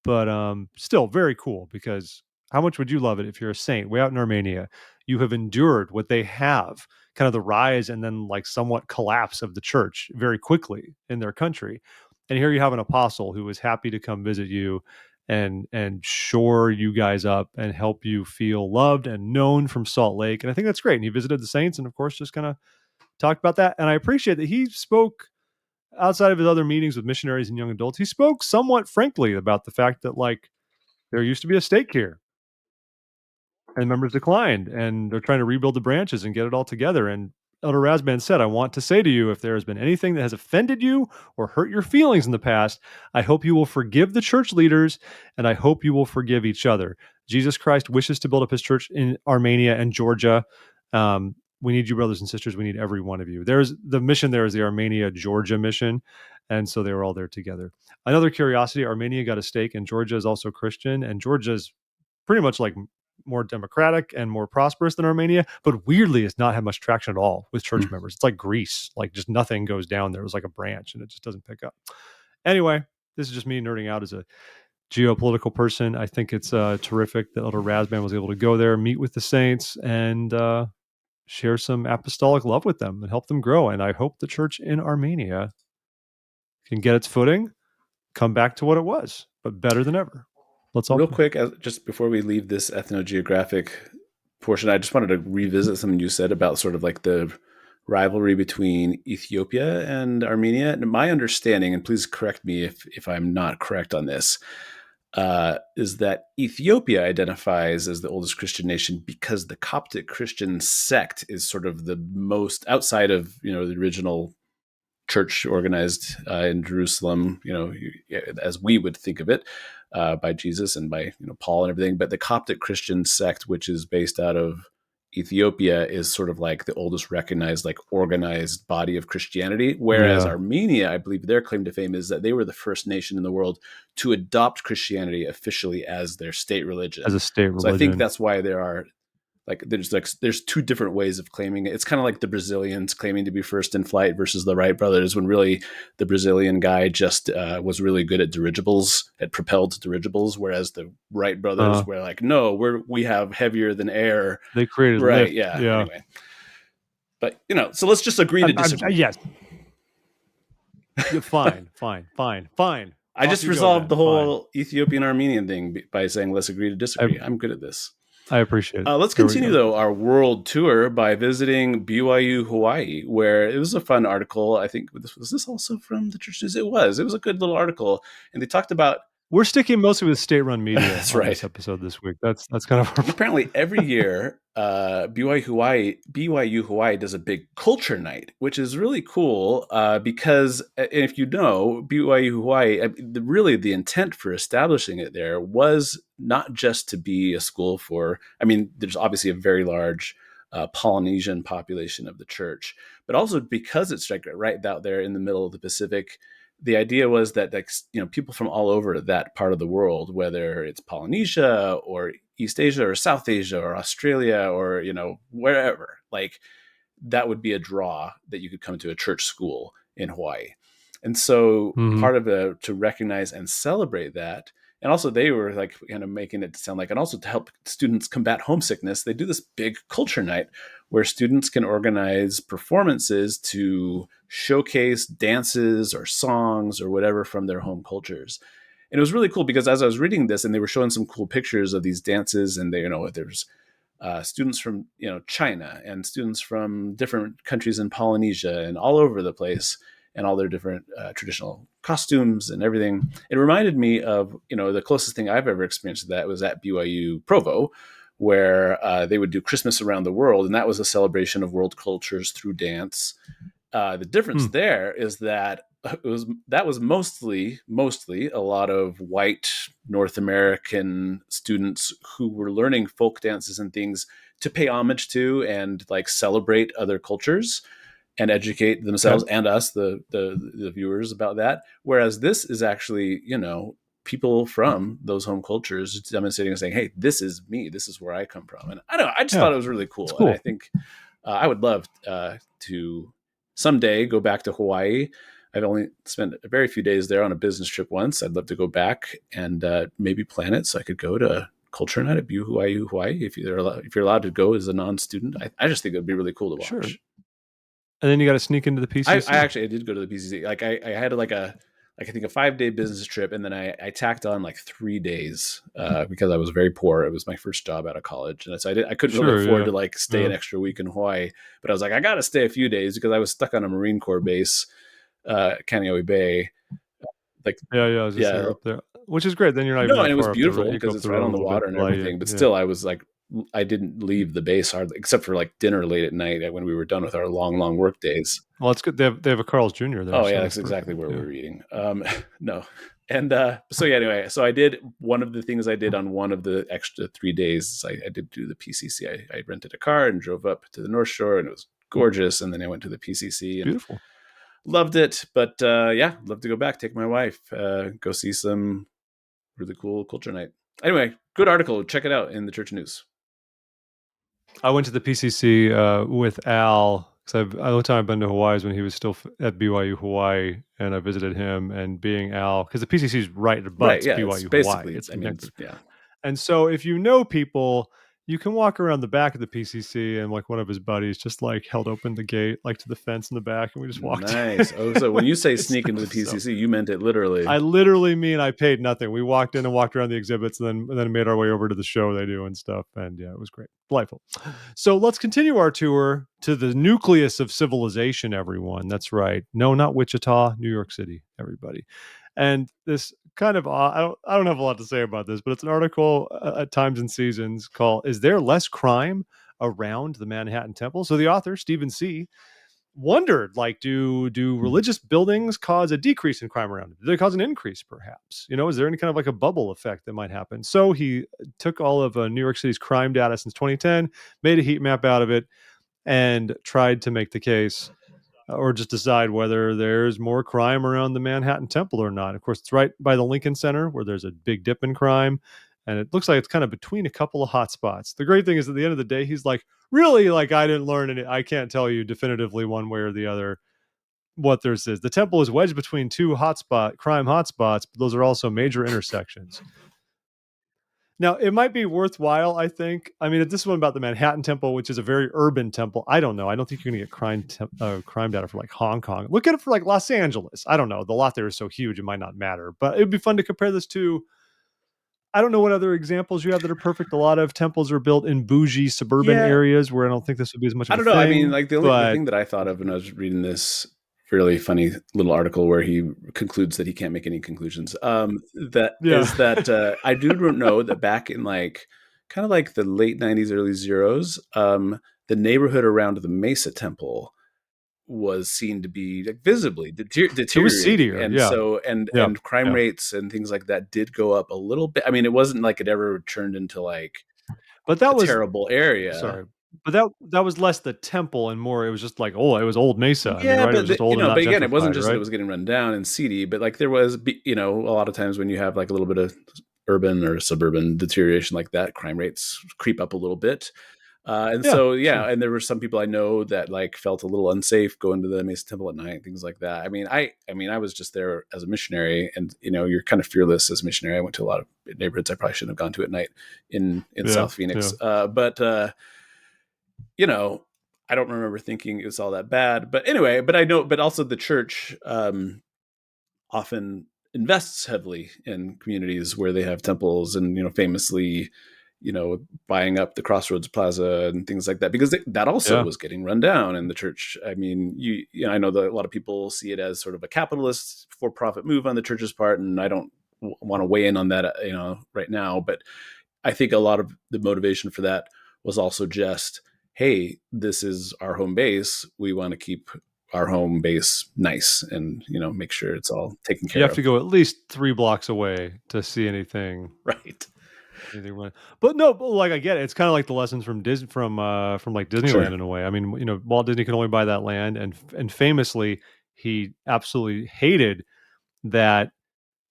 But still very cool, because how much would you love it if you're a saint way out in Armenia? You have endured what they have, kind of the rise and then like somewhat collapse of the church very quickly in their country. And here you have an apostle who is happy to come visit you and shore you guys up and help you feel loved and known from Salt Lake. And I think that's great. And he visited the saints and of course just kind of talked about that. And I appreciate that he spoke outside of his other meetings with missionaries and young adults. He spoke somewhat frankly about the fact that like there used to be a stake here and members declined and they're trying to rebuild the branches and get it all together. And Elder Rasband said, I want to say to you, if there has been anything that has offended you or hurt your feelings in the past, I hope you will forgive the church leaders and I hope you will forgive each other. Jesus Christ wishes to build up his church in Armenia and Georgia. We need you, brothers and sisters. We need every one of you. There's the mission there is the Armenia, Georgia mission. And so they were all there together. Another curiosity, Armenia got a stake and Georgia is also Christian. And Georgia's pretty much like more democratic and more prosperous than Armenia, but weirdly has not had much traction at all with church members. It's like Greece, like just nothing goes down there. It was like a branch and it just doesn't pick up. Anyway, this is just me nerding out as a geopolitical person. I think it's terrific that Elder Rasband was able to go there, meet with the saints, and share some apostolic love with them and help them grow. And I hope the church in Armenia can get its footing, come back to what it was, but better than ever. Let's all Real quick, just before we leave this ethnogeographic portion, I just wanted to revisit something you said about sort of like the rivalry between Ethiopia and Armenia. And my understanding, and please correct me if I'm not correct on this, is that Ethiopia identifies as the oldest Christian nation because the Coptic Christian sect is sort of the most outside of, the original church organized in Jerusalem, as we would think of it, by Jesus and by Paul and everything. But the Coptic Christian sect, which is based out of Ethiopia, is sort of like the oldest recognized, like organized body of Christianity. Whereas Armenia, I believe their claim to fame is that they were the first nation in the world to adopt Christianity officially as their state religion. as a state religion. So I think that's why there are there's two different ways of claiming it. It's kind of like the Brazilians claiming to be first in flight versus the Wright brothers, when really the Brazilian guy just was really good at dirigibles, at propelled dirigibles, whereas the Wright brothers were like, no, we have heavier than air. They created right, lift. yeah. Anyway, but so let's just agree to disagree. Yes. Fine. I just resolved the whole Ethiopian Armenian thing by saying let's agree to disagree. I'm good at this. I appreciate it. Let's continue, though, our world tour by visiting BYU, Hawaii, where it was a fun article. I think was this also from the Church News? It was a good little article. And they talked about... We're sticking mostly with state-run media That's on right. this episode this week. That's kind of our... Apparently, every year, BYU Hawaii does a big culture night, which is really cool because, if you know, BYU Hawaii, really the intent for establishing it there was not just to be a school for, there's obviously a very large Polynesian population of the church, but also because it's like right out there in the middle of the Pacific. The idea was that people from all over that part of the world, whether it's Polynesia or East Asia or South Asia or Australia or wherever, like that would be a draw that you could come to a church school in Hawaii. And so part of to recognize and celebrate that, and also they were like kind of making it sound like, and also to help students combat homesickness, they do this big culture night where students can organize performances to showcase dances or songs or whatever from their home cultures. And it was really cool because as I was reading this and they were showing some cool pictures of these dances, and there's students from China and students from different countries in Polynesia and all over the place, and all their different traditional costumes and everything. It reminded me of, the closest thing I've ever experienced to that was at BYU Provo, where they would do Christmas around the world. And that was a celebration of world cultures through dance. The difference there is that that was mostly a lot of white North American students who were learning folk dances and things to pay homage to and like celebrate other cultures. and educate themselves and us, the viewers, about that. Whereas this is actually, people from those home cultures demonstrating and saying, "Hey, this is me. This is where I come from." And I don't know. I just thought it was really It's cool, and I cool. think I would love to someday go back to Hawaii. I've only spent a very few days there on a business trip once. I'd love to go back and maybe plan it so I could go to Culture Night at Hawaii, if you're allowed to go as a non-student. I just think it would be really cool to Sure. watch. And then you got to sneak into the PCC. I did go to the PCC. Like I had I think a 5-day business trip, and then I tacked on like 3 days because I was very poor. It was my first job out of college, and so I couldn't really afford to like stay an extra week in Hawaii. But I was like, I got to stay a few days because I was stuck on a Marine Corps base, Kaneohe Bay. I was just there up there, which is great. Then you're not even No, that and it was far up the road. beautiful You go because up it's the right road a on the little bit, water and fly everything. But still, I was like, I didn't leave the base hardly, except for like dinner late at night when we were done with our long work days. Well, it's good. They have a Carl's Jr. there. Oh so yeah, that's exactly where we were eating. No, and so yeah. Anyway, so I did one of the things I did on one of the extra 3 days. I did do the PCC. I rented a car and drove up to the North Shore, and it was gorgeous. And then I went to the PCC and beautiful. loved it. But yeah, love to go back. Take my wife. Go see some really cool culture night. Anyway, good article. Check it out in the Church News. I went to the PCC with Al because the only time I've been to Hawaii is when he was still at BYU Hawaii, and I visited him. And being Al, because the PCC is right above Right, yeah, BYU it's Hawaii, basically, it's I mean, connected. yeah. And so if you know people, you can walk around the back of the PCC, and like one of his buddies just like held open the gate like to the fence in the back, and we just walked. Nice. Oh, so when you say sneak into the PCC, you meant it literally. I literally mean I paid nothing. We walked in and walked around the exhibits, and then made our way over to the show they do and stuff. And yeah, it was great, delightful. So let's continue our tour to the nucleus of civilization. Everyone, that's right. No, not Wichita, New York City. Everybody. And this kind of I don't have a lot to say about this, but it's an article at Times and Seasons called "Is There Less Crime Around the Manhattan Temple?" So the author Stephen C. wondered, like, do religious buildings cause a decrease in crime around them? Do they cause an increase, perhaps? Is there any kind of like a bubble effect that might happen? So he took all of New York City's crime data since 2010, made a heat map out of it, and tried to make the case or just decide whether there's more crime around the Manhattan Temple or not. Of course, it's right by the Lincoln Center where there's a big dip in crime. And it looks like it's kind of between a couple of hot spots. The great thing is at the end of the day, he's like, really, like, I didn't learn any. I can't tell you definitively one way or the other what this is. The temple is wedged between two crime hotspots, but those are also major intersections. Now, it might be worthwhile, I think. I mean, this one about the Manhattan Temple, which is a very urban temple. I don't know. I don't think you're going to get crime data for like Hong Kong. Look at it for like Los Angeles. I don't know. The lot there is so huge, it might not matter. But it'd be fun to compare this to. I don't know what other examples you have that are perfect. A lot of temples are built in bougie suburban areas where I don't think this would be as much of a thing. I don't know. I mean, like the thing that I thought of when I was reading this really funny little article where he concludes that he can't make any conclusions. Is that I do know that back in like kind of like the late 90s, early zeros, the neighborhood around the Mesa Temple was seen to be like visibly deteriorating. It was seedier, and so and crime rates and things like that did go up a little bit. I mean, it wasn't like it ever turned into like that was terrible area. Sorry. But that was less the temple and more it was just like, it was old Mesa. Yeah, I mean, right? But it was just old and not but again, it wasn't gentrified, just right? that it was getting run down and seedy, but like there was, a lot of times when you have like a little bit of urban or suburban deterioration like that, crime rates creep up a little bit. And sure. And there were some people I know that like felt a little unsafe going to the Mesa Temple at night, things like that. I mean, I was just there as a missionary, and you're kind of fearless as a missionary. I went to a lot of neighborhoods I probably shouldn't have gone to at night in South Phoenix. But I don't remember thinking it was all that bad. But anyway, but I know, but also the church often invests heavily in communities where they have temples, and famously, buying up the Crossroads Plaza and things like that, because that also was getting run down. And the church, I mean, I know that a lot of people see it as sort of a capitalist for-profit move on the church's part, and I don't want to weigh in on that, right now. But I think a lot of the motivation for that was also just, hey, this is our home base. We want to keep our home base nice and, make sure it's all taken care of. You have to go at least 3 blocks away to see anything. Right. anything run. But no, but like I get it. It's kind of like the lessons from from like Sure. Disneyland in a way. I mean, Walt Disney could only buy that land, and famously, he absolutely hated that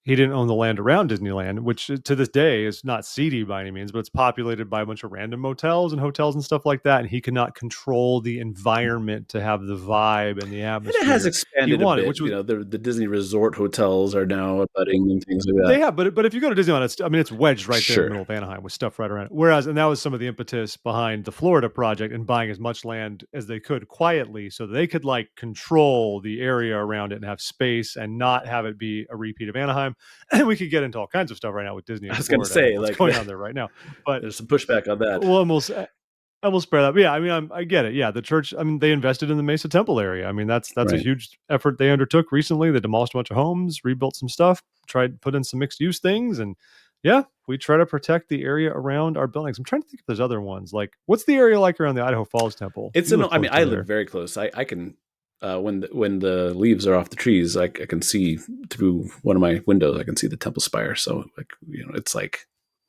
he didn't own the land around Disneyland, which to this day is not seedy by any means, but it's populated by a bunch of random motels and hotels and stuff like that. And he cannot control the environment to have the vibe and the And it has atmosphere he expanded a wanted, bit. which was The Disney resort hotels are now abutting and things like that. they have, but if you go to Disneyland, it's wedged right there in the Sure. middle of Anaheim with stuff right around it. Whereas, and that was some of the impetus behind the Florida project and buying as much land as they could quietly, so that they could like control the area around it and have space and not have it be a repeat of Anaheim. And we could get into all kinds of stuff right now with Disney I in was going to Florida and say, what's like, going on there right now. But there's some pushback on that. we'll almost I will spare that. But yeah, I mean, I get it. Yeah, the church. I mean, they invested in the Mesa Temple area. I mean, that's a Right. huge effort they undertook recently. They demolished a bunch of homes, rebuilt some stuff, tried to put in some mixed use things, and yeah, we try to protect the area around our buildings. I'm trying to think if there's other ones. Like, what's the area like around the Idaho Falls Temple? You live I mean, close to I live there. very close. I can, when the leaves are off the trees, I can see through one of my windows. I can see the temple spire. So, like, it's like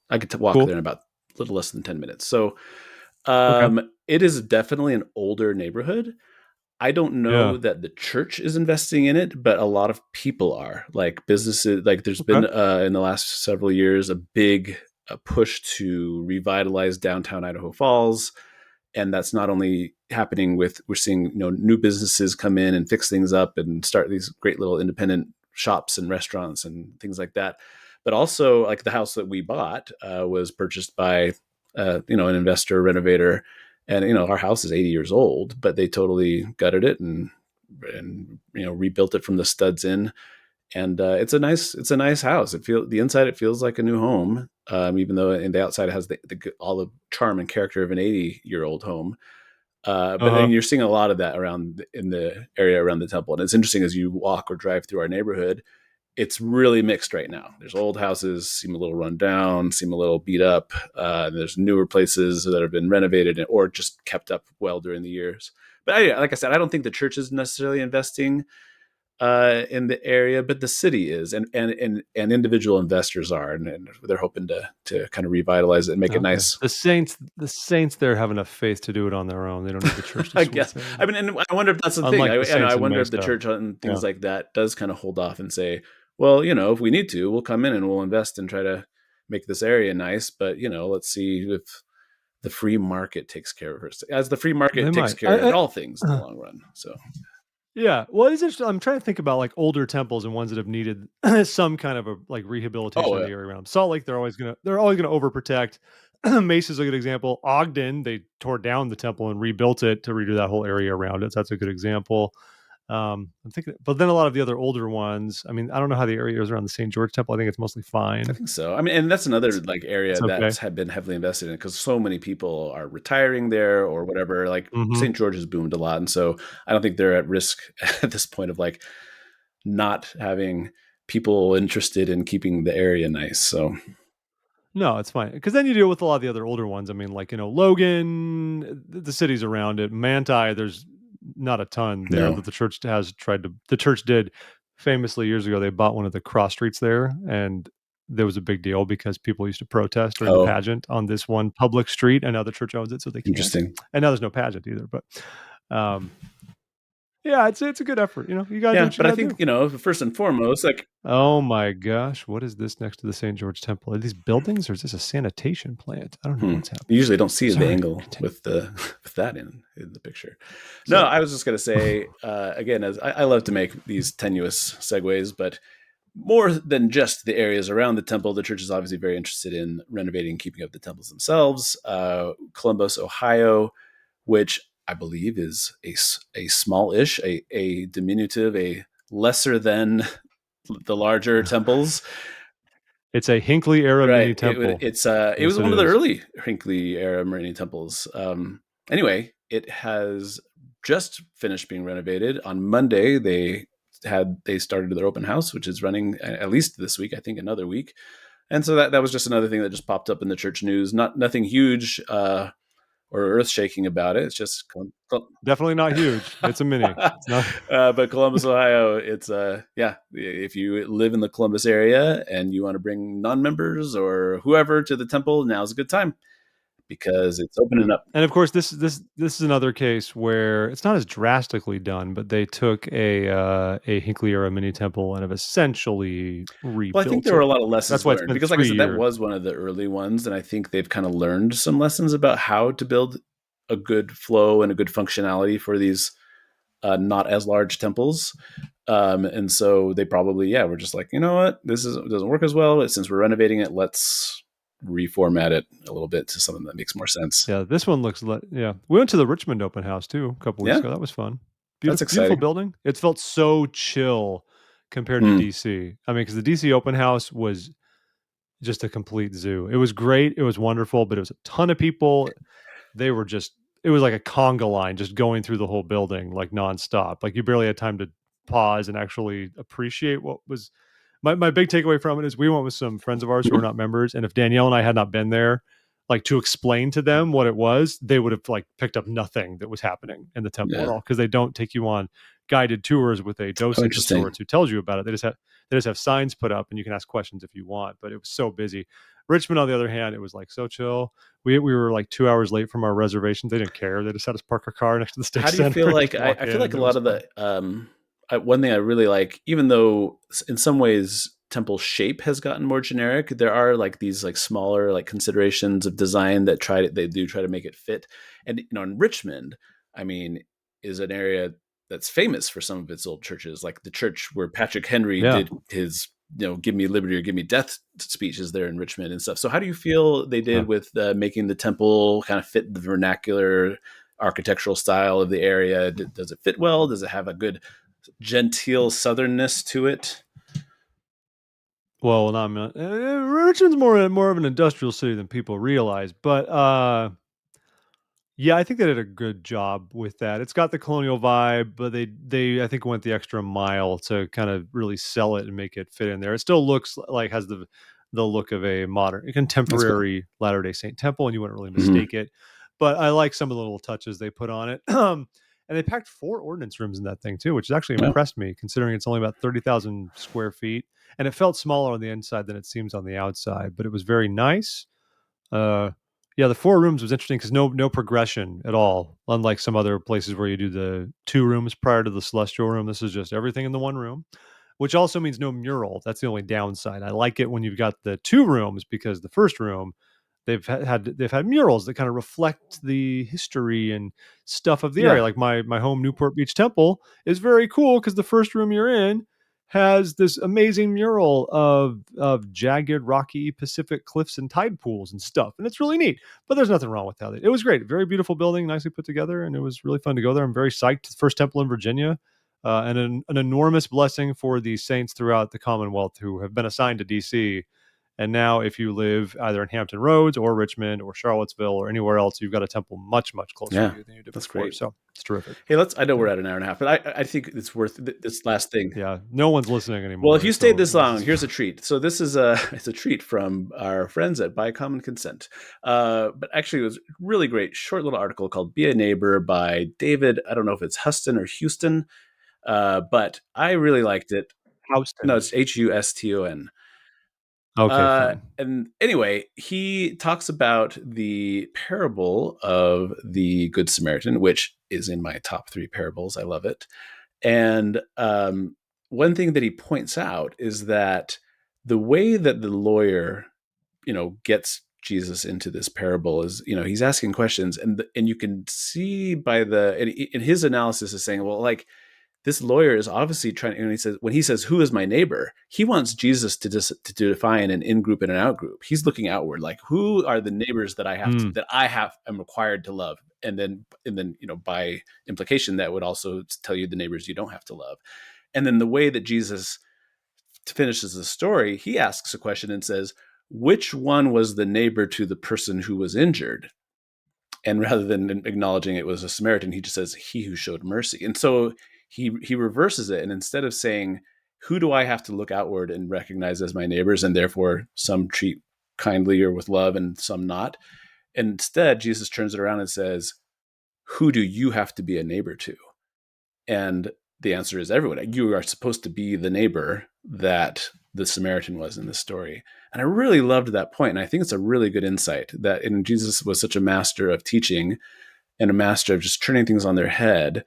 I get to walk there Cool. in about a little less than 10 minutes. So, Okay. it is definitely an older neighborhood. I don't know Yeah. that the church is investing in it, but a lot of people are. Like businesses, like there's been Okay. in the last several years a big push to revitalize downtown Idaho Falls, and that's not only happening with we're seeing new businesses come in and fix things up and start these great little independent shops and restaurants and things like that, but also like the house that we bought was purchased by an investor renovator, and our house is 80 years old, but they totally gutted it and rebuilt it from the studs in, and it's a nice house. The inside it feels like a new home, even though in the outside it has all the charm and character of an 80-year-old home. Uh But then huh. you're seeing a lot of that around in the area around the temple, and it's interesting as you walk or drive through our neighborhood. It's really mixed right now. There's old houses seem a little run down, seem a little beat up. And there's newer places that have been renovated or just kept up well during the years. But like I said, I don't think the church is necessarily investing in the area, but the city is, and individual investors are, and they're hoping to kind of revitalize it and make it Okay. nice. The Saints there have enough faith to do it on their own. They don't need the church to I swoop guess. in. I mean, and I wonder if that's the thing. Unlike the I Saints in wonder if the Mesa. church and Yeah. things like that does kind of hold off and say, well, if we need to, we'll come in and we'll invest and try to make this area nice. But let's see if the free market takes care of it, as the free They market takes might. care of all things in the long run. So, Yeah. Well, it's interesting. I'm trying to think about like older temples and ones that have needed some kind of a like rehabilitation oh, in the area around them. Salt Lake, they're always gonna overprotect. Mesa's a good example. Ogden, they tore down the temple and rebuilt it to redo that whole area around it. So that's a good example. I'm thinking, but then a lot of the other older ones. I mean, I don't know how the area is around the St. George Temple. I think it's mostly I fine. think so. I mean, and that's another It's like area it's okay. that's had been heavily invested in because so many people are retiring there or whatever. Like Hmm. St. George has boomed a lot, and so I don't think they're at risk at this point of like not having people interested in keeping the area nice. So No, it's fine because then you deal with a lot of the other older ones. I mean, like Logan, the cities around it, Manti. There's not a ton there no, that the church has tried to. The church did famously years ago. They bought one of the cross streets there, and there was a big deal because people used to protest during the oh, pageant on this one public street, and now the church owns it, so they can't. interesting. And now there's no pageant either. But um, yeah, it's a good effort. You got to do Yeah, what you but I got to think do. first and foremost, like Oh my gosh, what is this next to the St. George Temple? Are these buildings or is this a sanitation plant? I don't know what's You happening. usually don't see the Sorry, angle continue. with the with that in the picture. No, So, I was just gonna say again, as I love to make these tenuous segues, but more than just the areas around the temple, the church is obviously very interested in renovating and keeping up the temples themselves. Columbus, Ohio, which I believe is a small-ish, a diminutive, a lesser than the larger temples. it's a Hinckley era mini Right. temple. It was Yes, it one of the is. early Hinckley era Marine temples. Anyway, it has just finished being renovated. On Monday, they started their open house, which is running at least this week. I think another week. And so that was just another thing that just popped up in the church news. Nothing huge, or earth shaking about it. It's just Definitely not huge. It's a mini. It's not. but Columbus, Ohio, it's yeah. If you live in the Columbus area and you want to bring non-members or whoever to the temple, now's a good time because it's opening up. And of course, this is another case where it's not as drastically done, but they took a Hinckley era mini temple and have essentially Well, I think rebuilt there were a it. lot of That's lessons why it's learned been because, like I three said, that years. was one of the early ones, and I think they've kind of learned some lessons about how to build a good flow and a good functionality for these not as large temples. And so they probably, yeah, we're just like, you know what, doesn't work as well. But since we're renovating it, let's reformat it a little bit to something that makes more sense. Yeah, this one looks. Yeah, we went to the Richmond open house too a couple weeks Yeah, ago. That was fun. that's Beautiful exciting. building. It felt so chill compared to Mm, DC. I mean, because the DC open house was just a complete zoo. It was great. It was wonderful, but it was a ton of people. They were just, it was like a conga line just going through the whole building like nonstop. Like you barely had time to pause and actually appreciate what was. My big takeaway from it is we went with some friends of ours who were not members, and if Danielle and I had not been there, like to explain to them what it was, they would have like picked up nothing that was happening in the temple at yeah. all because they don't take you on guided tours with a Oh, docent of interesting. sorts who tells you about it. They just have signs put up and you can ask questions if you want. But it was so busy. Richmond, on the other hand, it was like so chill. We were like 2 hours late from our reservations. They didn't care. They just had us park our car next to the How Stake do you Center feel and like just walk I feel in, like and a it lot was of fun. the one thing I really like, even though in some ways temple shape has gotten more generic, there are like these like smaller like considerations of design that they do try to make it fit. And in Richmond, I mean, is an area that's famous for some of its old churches, like the church where Patrick Henry Yeah, did his give me liberty or give me death speeches there in Richmond and stuff. So how do you feel they yeah. did with making the temple kind of fit the vernacular architectural style of the area? Does it fit well? Does it have a good genteel southernness to it? Well, not Richmond's more of an industrial city than people realize, but yeah, I think they did a good job with that. It's got the colonial vibe, but they I think went the extra mile to kind of really sell it and make it fit in there. It still looks like has the look of a modern That's cool. contemporary Latter-day Saint temple, and you wouldn't really Mm-hmm. mistake it. But I like some of the little touches they put on it. And they packed 4 ordinance rooms in that thing too, which actually Yeah. impressed me considering it's only about 30,000 square feet. And it felt smaller on the inside than it seems on the outside, but it was very nice. Uh, yeah, the 4 rooms was interesting because no progression at all, unlike some other places where you do the 2 rooms prior to the celestial room. This is just everything in the 1 room, which also means no mural. That's the only downside. I like it when you've got the 2 rooms because the first room they've had murals that kind of reflect the history and stuff of the area. Yeah. Like my home Newport Beach Temple is very cool because the first room you're in has this amazing mural of jagged, rocky Pacific cliffs and tide pools and stuff, and it's really neat. But there's nothing wrong with that. It was great, very beautiful building, nicely put together, and it was really fun to go there. I'm very psyched. First temple in Virginia, and an enormous blessing for the saints throughout the Commonwealth who have been assigned to DC. And now, if you live either in Hampton Roads or Richmond or Charlottesville or anywhere else, you've got a temple much closer to Yeah. you than you did That's before. great. So it's terrific. Hey, I know we're Yeah. at an hour and a half, but I think it's worth this last thing. Yeah. No one's listening Well, if anymore. you stayed So this this long, is here's a treat. So this is a it's a treat from our friends at By Common Consent. But actually, it was a really great short little article called "Be a Neighbor" by David. I don't know if it's Huston or Houston, but I really liked it. No, Houston. it's Huston. Okay, fine. And anyway, he talks about the parable of the Good Samaritan, which is in my top 3 parables. I love it. And one thing that he points out is that the way that the lawyer, gets Jesus into this parable is, he's asking questions, and you can see by and his analysis is saying, well, like this lawyer is obviously trying. And when he says, "Who is my neighbor?" He wants Jesus to define an in group and an out group. He's looking outward, like who are the neighbors that Mm. I'm required to love, and then by implication that would also tell you the neighbors you don't have to love. And then the way that Jesus finishes the story, he asks a question and says, "Which one was the neighbor to the person who was injured?" And rather than acknowledging it was a Samaritan, he just says, "He who showed mercy." And so he reverses it, and instead of saying, "Who do I have to look outward and recognize as my neighbors, and therefore some treat kindly or with love and some not," And instead, Jesus turns it around and says, who do you have to be a neighbor to? And the answer is everyone. You are supposed to be the neighbor that the Samaritan was in this story. And I really loved that point. And I think it's a really good insight that Jesus was such a master of teaching and a master of just turning things on their head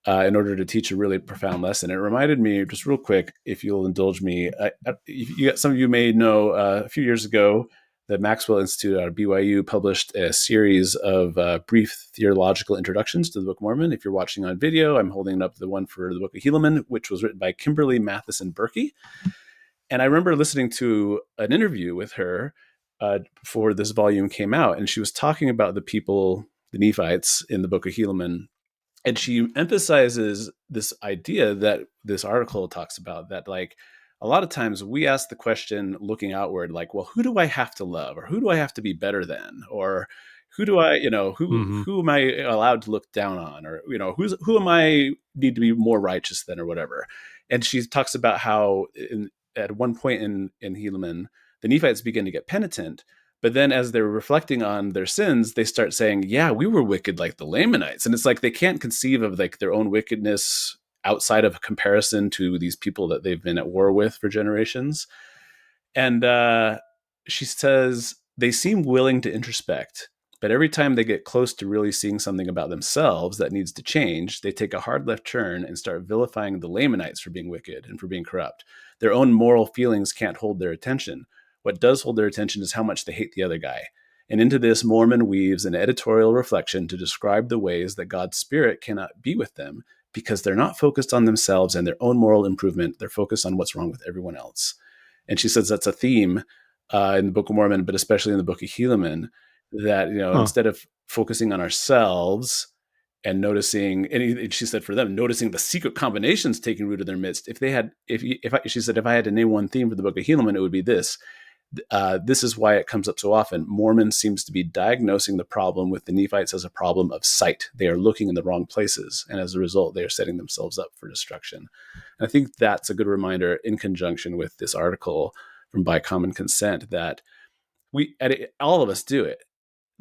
in order to teach a really profound lesson. It reminded me, just real quick, if you'll indulge me, some of you may know a few years ago, the Maxwell Institute out of BYU published a series of brief theological introductions to the Book of Mormon. If you're watching on video, I'm holding up the one for the Book of Helaman, which was written by Kimberly Matheson Berkey. And I remember listening to an interview with her before this volume came out, and she was talking about the people, the Nephites in the Book of Helaman. And she emphasizes this idea that this article talks about, that like a lot of times we ask the question looking outward, like, well, who do I have to love, or who do I have to be better than, or who do I, who am I allowed to look down on, or, who am I need to be more righteous than, or whatever. And she talks about how at one point in Helaman, the Nephites begin to get penitent. But then as they're reflecting on their sins, they start saying, yeah, we were wicked like the Lamanites. And it's like they can't conceive of like their own wickedness outside of comparison to these people that they've been at war with for generations. And she says they seem willing to introspect, but every time they get close to really seeing something about themselves that needs to change, they take a hard left turn and start vilifying the Lamanites for being wicked and for being corrupt. Their own moral feelings can't hold their attention. What does hold their attention is how much they hate the other guy. And into this, Mormon weaves an editorial reflection to describe the ways that God's Spirit cannot be with them because they're not focused on themselves and their own moral improvement. They're focused on what's wrong with everyone else. And she says that's a theme in the Book of Mormon, but especially in the Book of Helaman, that, instead of focusing on ourselves and noticing, and she said for them, noticing the secret combinations taking root in their midst. She said, if I had to name one theme for the Book of Helaman, it would be this. This is why it comes up so often. Mormon seems to be diagnosing the problem with the Nephites as a problem of sight. They are looking in the wrong places, and as a result, they are setting themselves up for destruction. And I think that's a good reminder, in conjunction with this article from By Common Consent, that all of us do it.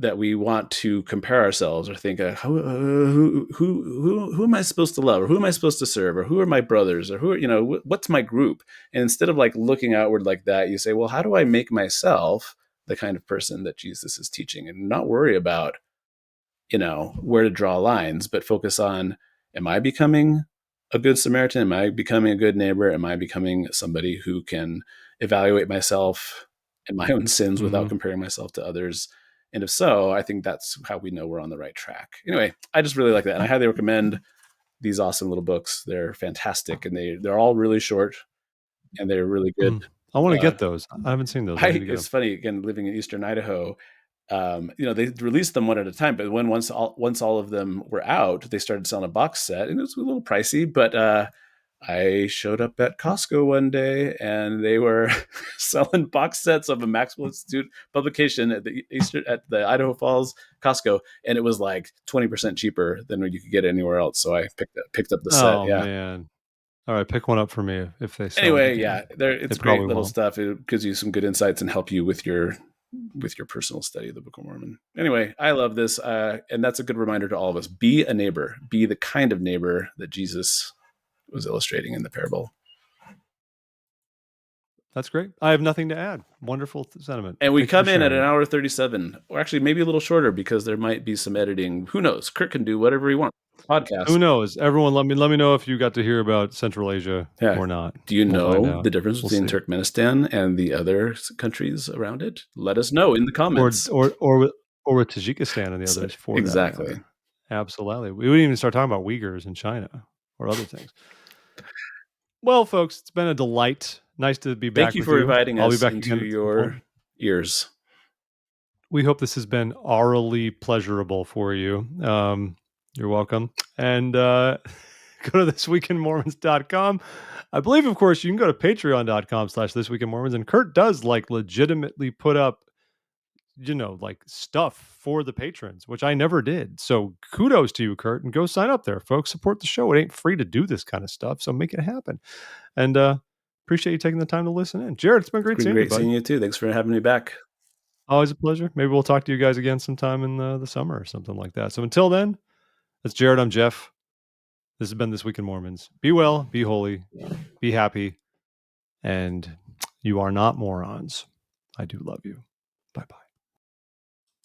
That we want to compare ourselves or think, who am I supposed to love, or who am I supposed to serve, or who are my brothers, or what's my group? And instead of like looking outward like that, you say, well, how do I make myself the kind of person that Jesus is teaching, and not worry about, where to draw lines, but focus on, am I becoming a good Samaritan? Am I becoming a good neighbor? Am I becoming somebody who can evaluate myself and my own sins without comparing myself to others? And if so, I think that's how we know we're on the right track. Anyway, I just really like that. And I highly recommend these awesome little books. They're fantastic, and they're all really short, and they're really good. I want to get those. I haven't seen those. It's funny, again, living in Eastern Idaho, they released them one at a time, but once all of them were out, they started selling a box set, and it was a little pricey, but I showed up at Costco one day, and they were selling box sets of a Maxwell Institute publication at the Idaho Falls Costco, and it was like 20% cheaper than what you could get anywhere else. So I picked up the set. Oh man! All right, pick one up for me if they sell. Anyway, yeah, it's great little stuff. It gives you some good insights and help you with your personal study of the Book of Mormon. Anyway, I love this, and that's a good reminder to all of us: be a neighbor, be the kind of neighbor that Jesus was illustrating in the parable. That's great. I have nothing to add. Wonderful sentiment. And we come in at an hour 37, or actually maybe a little shorter because there might be some editing. Who knows? Kurt can do whatever he wants. Podcast. Who knows? Everyone, let me know if you got to hear about Central Asia or not. Do you know the difference between Turkmenistan and the other countries around it? Let us know in the comments. Or with Tajikistan and the others. Exactly. Absolutely. We wouldn't even start talking about Uyghurs in China or other things. Well, folks, it's been a delight. Nice to be back. Thank you for inviting us into your ears. We hope this has been aurally pleasurable for you. You're welcome. And go to thisweekinmormons.com. I believe, of course, you can go to patreon.com/thisweekinmormons. And Kurt does legitimately put up, stuff for the patrons, which I never did. So kudos to you, Kurt, and go sign up there, folks. Support the show. It ain't free to do this kind of stuff, so make it happen. And appreciate you taking the time to listen in. Jared, it's been great seeing you, buddy. Seeing you too. Thanks for having me back. Always a pleasure. Maybe we'll talk to you guys again sometime in the summer or something like that. So until then, that's Jared. I'm Jeff. This has been This Week in Mormons. Be well, be holy, be happy, and you are not morons. I do love you. Bye-bye.